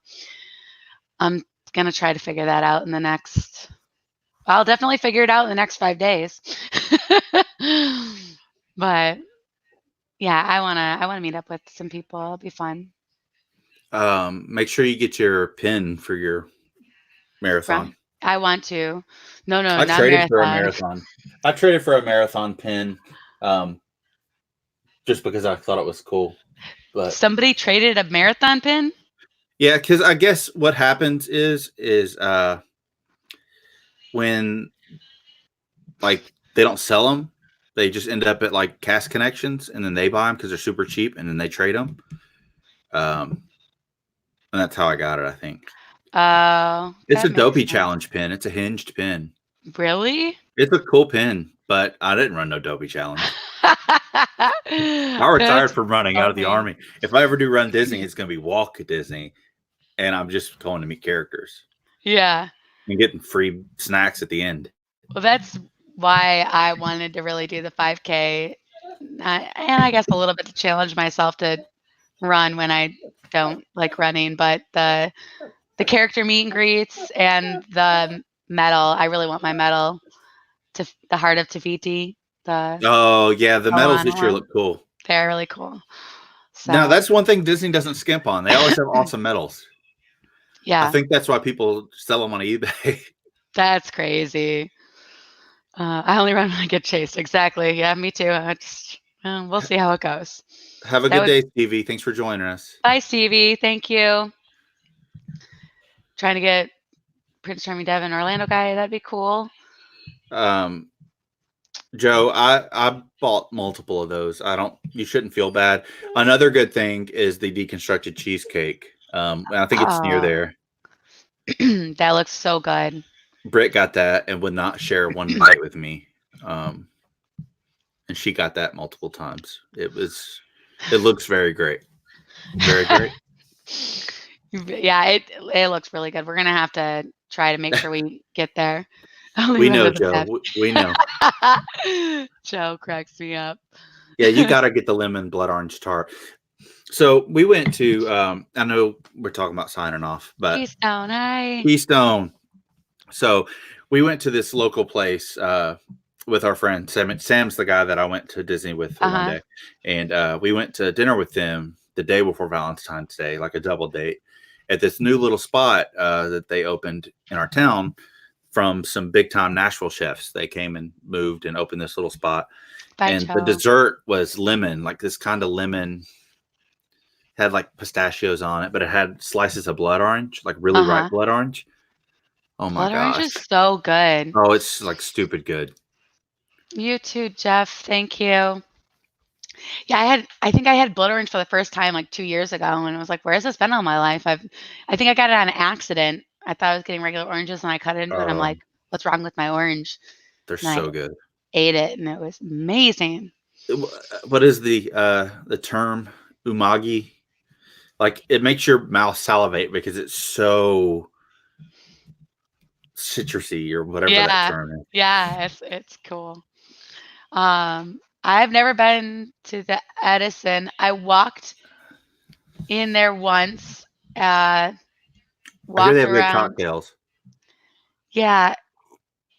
I'm gonna try to figure that out in the next. I'll definitely figure it out in the next 5 days. But yeah, I wanna meet up with some people. It'll be fun.
Make sure you get your pin for your marathon.
I want to. No,
I
not
traded for a
marathon.
marathon. I traded for a marathon pin, just because I thought it was cool. But
Somebody traded a marathon pin?
yeah, because I guess what happens is when like they don't sell them, they just end up at like Cast Connections, and then they buy them because they're super cheap, and then they trade them. And that's how I got it. I think
Oh,
it's a
that makes
dopey
sense.
challenge pin. It's a hinged pin.
Really?
It's a cool pin, but I didn't run no dopey challenge. I retired
That's
from running out of the
funny.
Army. If I ever do run Disney, it's going to be walk at Disney, and I'm just going to meet characters
Yeah.
and getting free snacks at the end.
Well, that's why I wanted to really do the 5K, and I guess a little bit to challenge myself to run when I don't like running. But the character meet and greets and the medal, I really want my medal to the Heart of Tafiti.
Oh yeah, the medals this year
one.
look cool.
They're really cool. So
Now that's one thing Disney doesn't skimp on. They always have awesome medals.
yeah,
I think that's why people sell them on eBay.
that's crazy. I only run when I get chased. Exactly. Yeah, me too. We'll see how it goes.
Have a good day, Stevie. Thanks for joining us.
Bye, Stevie. Thank you. Trying to get Prince Charming Devin Orlando guy. That'd be cool.
Joe, I bought multiple of those. You shouldn't feel bad. Another good thing is the deconstructed cheesecake. I think it's near there.
That looks so good.
Britt got that and would not share one bite with me. Um, and she got that multiple times. It looks very great. Very great.
Yeah, it looks really good. We're gonna have to try to make sure we get there. I'll
We
leave
know,
under the
Joe.
bed.
We know.
Joe cracks me up.
Yeah, you got to get the lemon blood orange tart. So we went to, I know we're talking about signing off, but
Keystone, hi.
Keystone. So we went to this local place with our friend Sam. Sam's the guy that I went to Disney with one
Uh-huh.
day. And we went to dinner with them the day before Valentine's Day, like a double date, at this new little spot that they opened in our town from some big time Nashville chefs. They came and moved and opened this little spot.
Bye,
And the
Joe.
dessert was lemon, like this kind of lemon, had like pistachios on it, but it had slices of blood orange, like really ripe
Uh-huh.
blood orange. Oh my
Blood orange
gosh.
is so good.
Oh, it's like stupid good.
You too, Jeff. Thank you. Yeah, I think I had blood orange for the first time like 2 years ago, and I was like, "Where's this been all my life?" I think I got it on accident. I thought I was getting regular oranges, and I cut it, and I'm like, "What's wrong with my orange?"
They're
And I
so good.
ate it, and it was amazing.
What is the term umagi? Like it makes your mouth salivate because it's so citrusy or whatever that
Yeah,
term is.
yeah, it's cool. I've never been to the Edison. I walked in there once,
I hear they
walked
have good
around.
cocktails.
Yeah,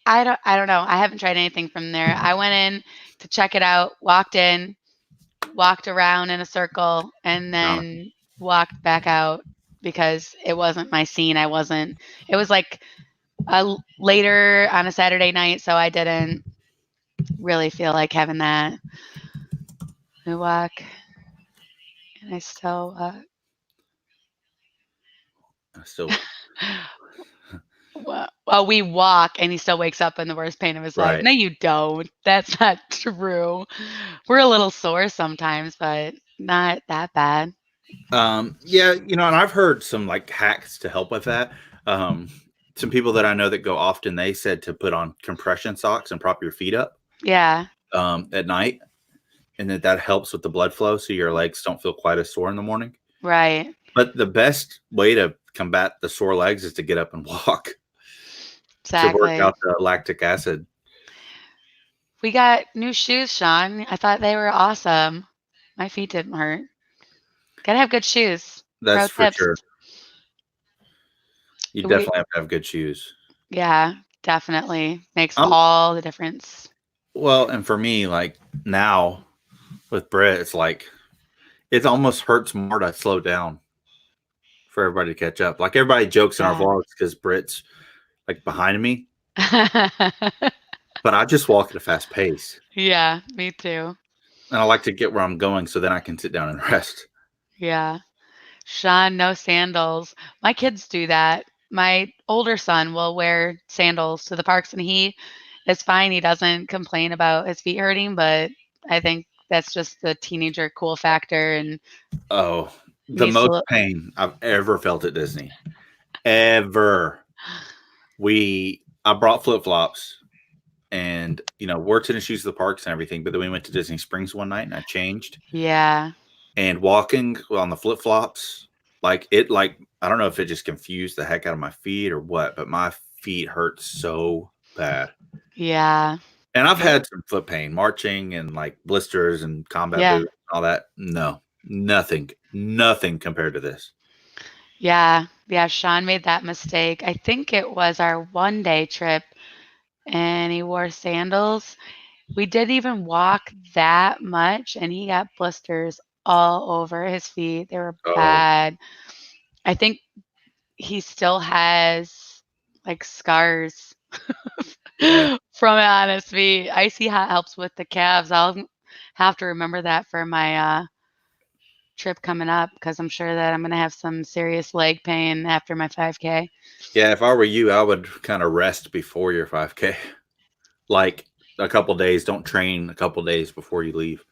I don't know. I haven't tried anything from there. I went in to check it out, walked in, walked around in a circle, and
Got it.
then walked back out because it wasn't my scene. It was like later on a Saturday night, so I didn't really feel like having that. I walk and I still
I still
well, we walk and he still wakes up in the worst pain of his life.
right.
No, you don't. That's not true. We're a little sore sometimes, but not that bad.
Yeah, and I've heard some like hacks to help with that. Um, some people that I know that go often, they said to put on compression socks and prop your feet up
Yeah,
at night, and that helps with the blood flow, so your legs don't feel quite as sore in the morning.
right.
But the best way to combat the sore legs is to get up and walk to work
Exactly.
out the lactic acid.
We got new shoes, Sean. I thought they were awesome. My feet didn't hurt. Gotta have good shoes. Pro
That's for
tips.
sure. You
We,
definitely have to have good shoes.
yeah, definitely makes
Um,
all the difference.
well, and for me, like now with Brett, it's like it almost hurts more to slow down for everybody to catch up. Like everybody jokes in our
Yeah.
vlogs because Britt's like behind me, but I just walk at a fast pace,
Yeah, me too.
and I like to get where I'm going so then I can sit down and rest.
Yeah. Sean, no sandals. My kids do that. My older son will wear sandals to the parks and he is fine. He doesn't complain about his feet hurting, but I think that's just the teenager cool factor and
Oh, the
needs to
most
look.
pain I've ever felt at Disney, ever. I brought flip flops, and wore tennis shoes to the parks and everything. But then we went to Disney Springs one night, and I changed.
Yeah.
And walking on the flip flops, like I don't know if it just confused the heck out of my feet or what, but my feet hurt so bad.
Yeah.
And I've had some foot pain, marching and like blisters and combat
Yeah.
boots and all that. No, nothing compared to this.
Yeah. Yeah. Sean made that mistake. I think it was our 1-day trip and he wore sandals. We didn't even walk that much and he got blisters all over his feet. They were
Oh,
bad. I think he still has like scars
yeah.
from it on his feet. Icy hot helps with the calves. I'll have to remember that for my trip coming up because I'm sure that I'm going to have some serious leg pain after my 5K.
Yeah, if I were you, I would kind of rest before your 5K. Like a couple days, don't train a couple days before you leave.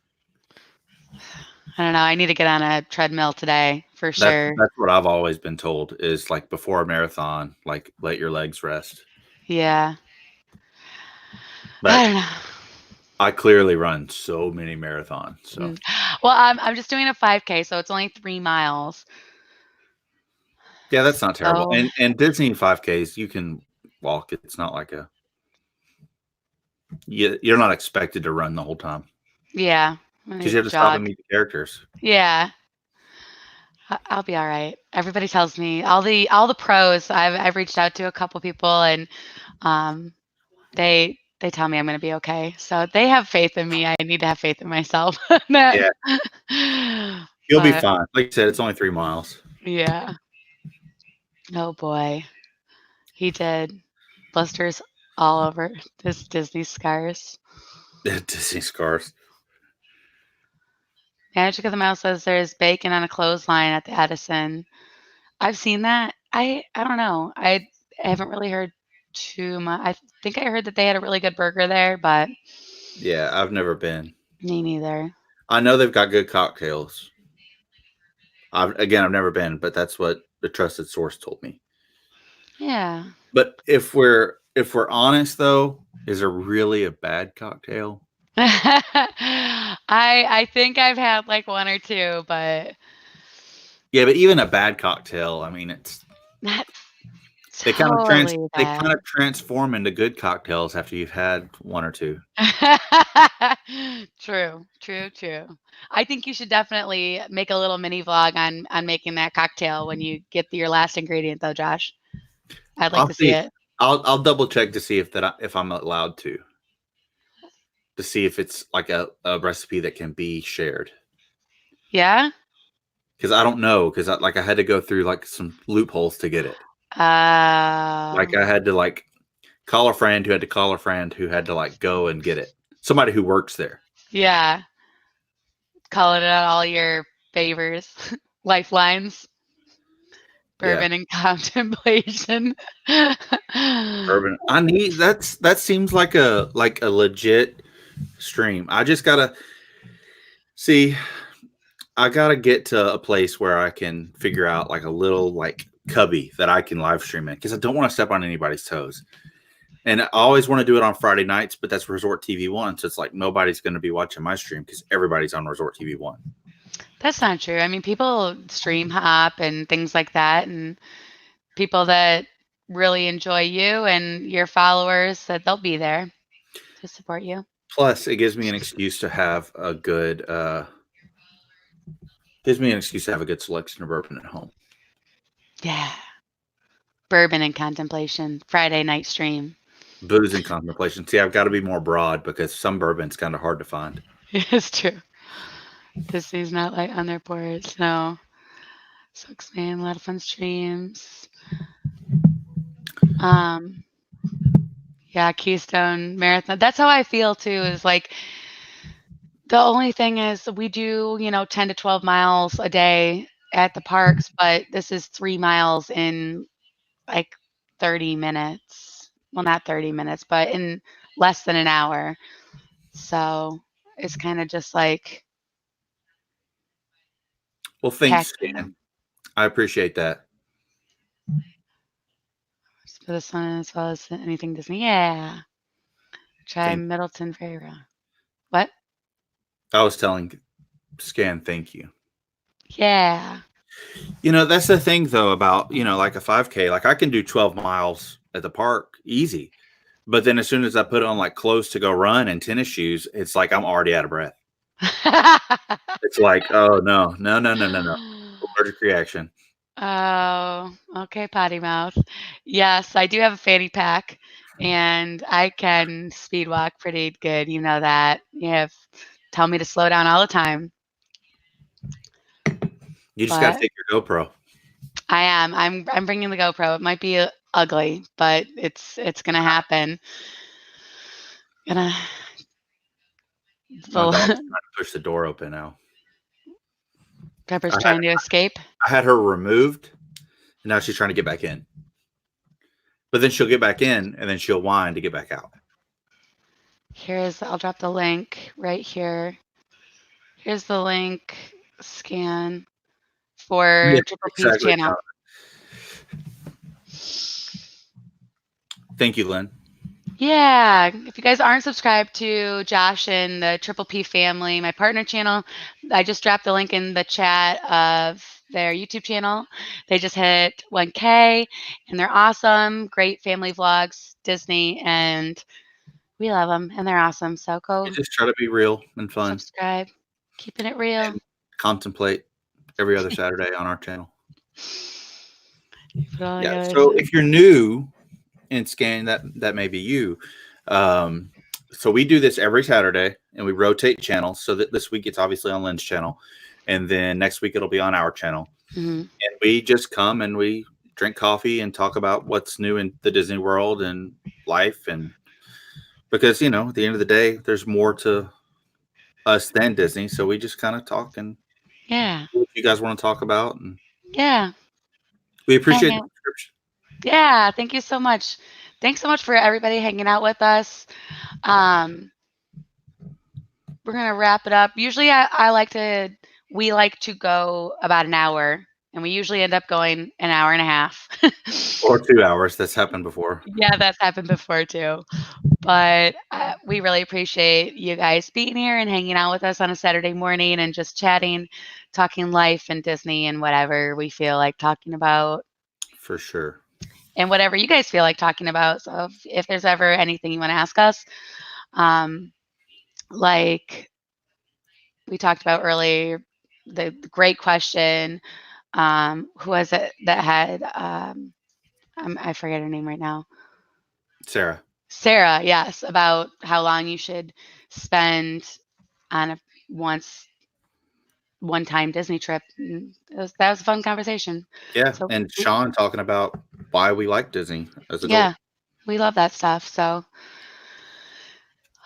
I don't know. I need to get on a treadmill today for sure.
That's what I've always been told is like before a marathon, like let your legs rest.
Yeah. I
But
don't know.
I clearly run so many marathons. So
Mm. Well, I'm just doing a 5K, so it's only 3 miles.
yeah, that's not terrible.
So
And Disney 5Ks, you can walk. It's not like you're not expected to run the whole time
yeah, I'm
because
gonna
you have to stop and
jog.
meet the characters.
Yeah, I'll be all right. Everybody tells me all the pros. I've reached out to a couple people, and um, they tell me I'm gonna be okay. So they have faith in me. I need to have faith in myself. That-
Yeah, you'll be
but
fine. Like I said, it's only 3 miles.
yeah. Oh boy, he did blisters all over his Disney scars.
Disney scars.
Magic of the Mouse says there's bacon on a clothesline at the Edison. I've seen that. I don't know. I haven't really heard too much. I think I heard that they had a really good burger there, but
Yeah, I've never been.
me neither.
I know they've got good cocktails. I've never been, but that's what the trusted source told me.
Yeah.
But if we're honest though, is there really a bad cocktail?
I think I've had like one or two, but
Yeah, but even a bad cocktail, I mean,
not
they kind of trans
totally
they
bad.
kind of transform into good cocktails after you've had one or two.
True, true, true. I think you should definitely make a little mini vlog on making that cocktail when you get your last ingredient, though, Josh. I'd like
I'll
to see
see.
it.
I'll double check to see if I'm allowed to see if it's like a recipe that can be shared.
Yeah.
Because I don't know because I had to go through like some loopholes to get it. Like
Uh,
I had to like call a friend who had to call a friend who had to like go and get it. Somebody who works there.
yeah. Calling it out all your favors, lifelines,
Yeah.
bourbon and contemplation.
Urban. That seems like a legit stream. I just gotta see. I gotta get to a place where I can figure out like a little like cubby that I can live stream in because I don't want to step on anybody's toes. And I always want to do it on Friday nights, but that's Resort TV One, so it's like nobody's going to be watching my stream because everybody's on Resort TV One.
That's not true. I mean, people stream hop and things like that, and people that really enjoy you and your followers that they'll be there to support you.
Plus, it gives me an excuse to have a good selection of bourbon at home.
Yeah. Bourbon and contemplation, Friday night stream.
Booze and contemplation. See, I've got to be more broad because some bourbon's kind of hard to find.
It's true. Disney's not like on their boards. No. Sucks, man. A lot of fun streams. Um, yeah, Keystone Marathon. That's how I feel too, is like the only thing is we do, 10 to 12 miles a day at the parks, but this is 3 miles in like 30 minutes. Well, not 30 minutes, but in less than an hour. So it's kind of just like
Well, thanks,
packing
Stan.
them
I appreciate that.
for the sun as well as anything Disney. Yeah. Try
Thank.
Middleton Ferreira. What?
I was telling Scan, thank you.
Yeah.
That's the thing though about like a 5K. Like I can do 12 miles at the park easy, but then as soon as I put on like clothes to go run and tennis shoes, it's like I'm already out of breath. It's like, oh no, no, no, no, no, no, allergic reaction.
Oh, okay, potty mouth. Yes, I do have a fanny pack and I can speed walk pretty good. You know that. You have tell me to slow down all the time,
You just got to
but
take your GoPro.
I am. I'm bringing the GoPro. It might be ugly, but it's gonna happen. Gonna
My dog's
the
trying to push the door open now.
Pepper's
I had
trying to escape.
I had her removed, and now she's trying to get back in. But then she'll get back in, and then she'll whine to get back out.
I'll drop the link right here. Here's the link scan
Yeah,
for Triple P's
exactly.
channel.
Thank you, Lynn.
Yeah, if you guys aren't subscribed to Josh and the Triple P family, my partner channel, I just dropped the link in the chat of their YouTube channel. They just hit 1K and they're awesome. Great family vlogs, Disney, and we love them and they're awesome. So go
We just try to be real and fun
subscribe. Keeping it real.
and contemplate every other Saturday on our channel. Yeah. So if you're new in scanning, that may be you. So we do this every Saturday and we rotate channels. So that this week it's obviously on Lynn's channel, and then next week it'll be on our channel.
Mm-hmm.
And we just come and we drink coffee and talk about what's new in the Disney World and life. And because, at the end of the day, there's more to us than Disney. So we just kind of talk and what you guys want to talk about. And we appreciate the subscription.
Yeah. Thank you so much. Thanks so much for everybody hanging out with us. We're going to wrap it up. Usually we like to go about an hour, and we usually end up going an hour and a half.
Or 2 hours. That's happened before.
Yeah, that's happened before too. But we really appreciate you guys being here and hanging out with us on a Saturday morning and just chatting, talking life and Disney and whatever we feel like talking about.
For sure.
And whatever you guys feel like talking about. So if there's ever anything you want to ask us, like we talked about earlier, the great question, who was it that had, I forget her name right now.
Sarah,
yes, about how long you should spend on a one-time Disney trip. That was a fun conversation.
Yeah, so, and Sean talking about why we like Disney as adults.
Yeah, we love that stuff. So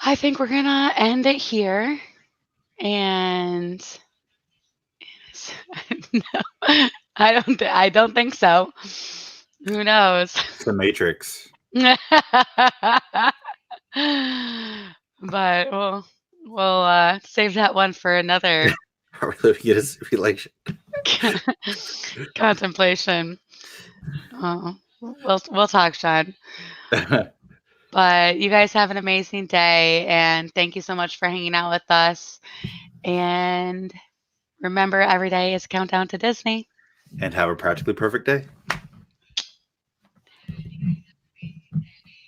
I think we're gonna end it here. And no, I don't think so. Who knows?
It's the Matrix.
But we'll save that one for another contemplation. Oh, we'll talk, Sean. But you guys have an amazing day, and thank you so much for hanging out with us. And remember, every day is a countdown to Disney.
And have a practically perfect day.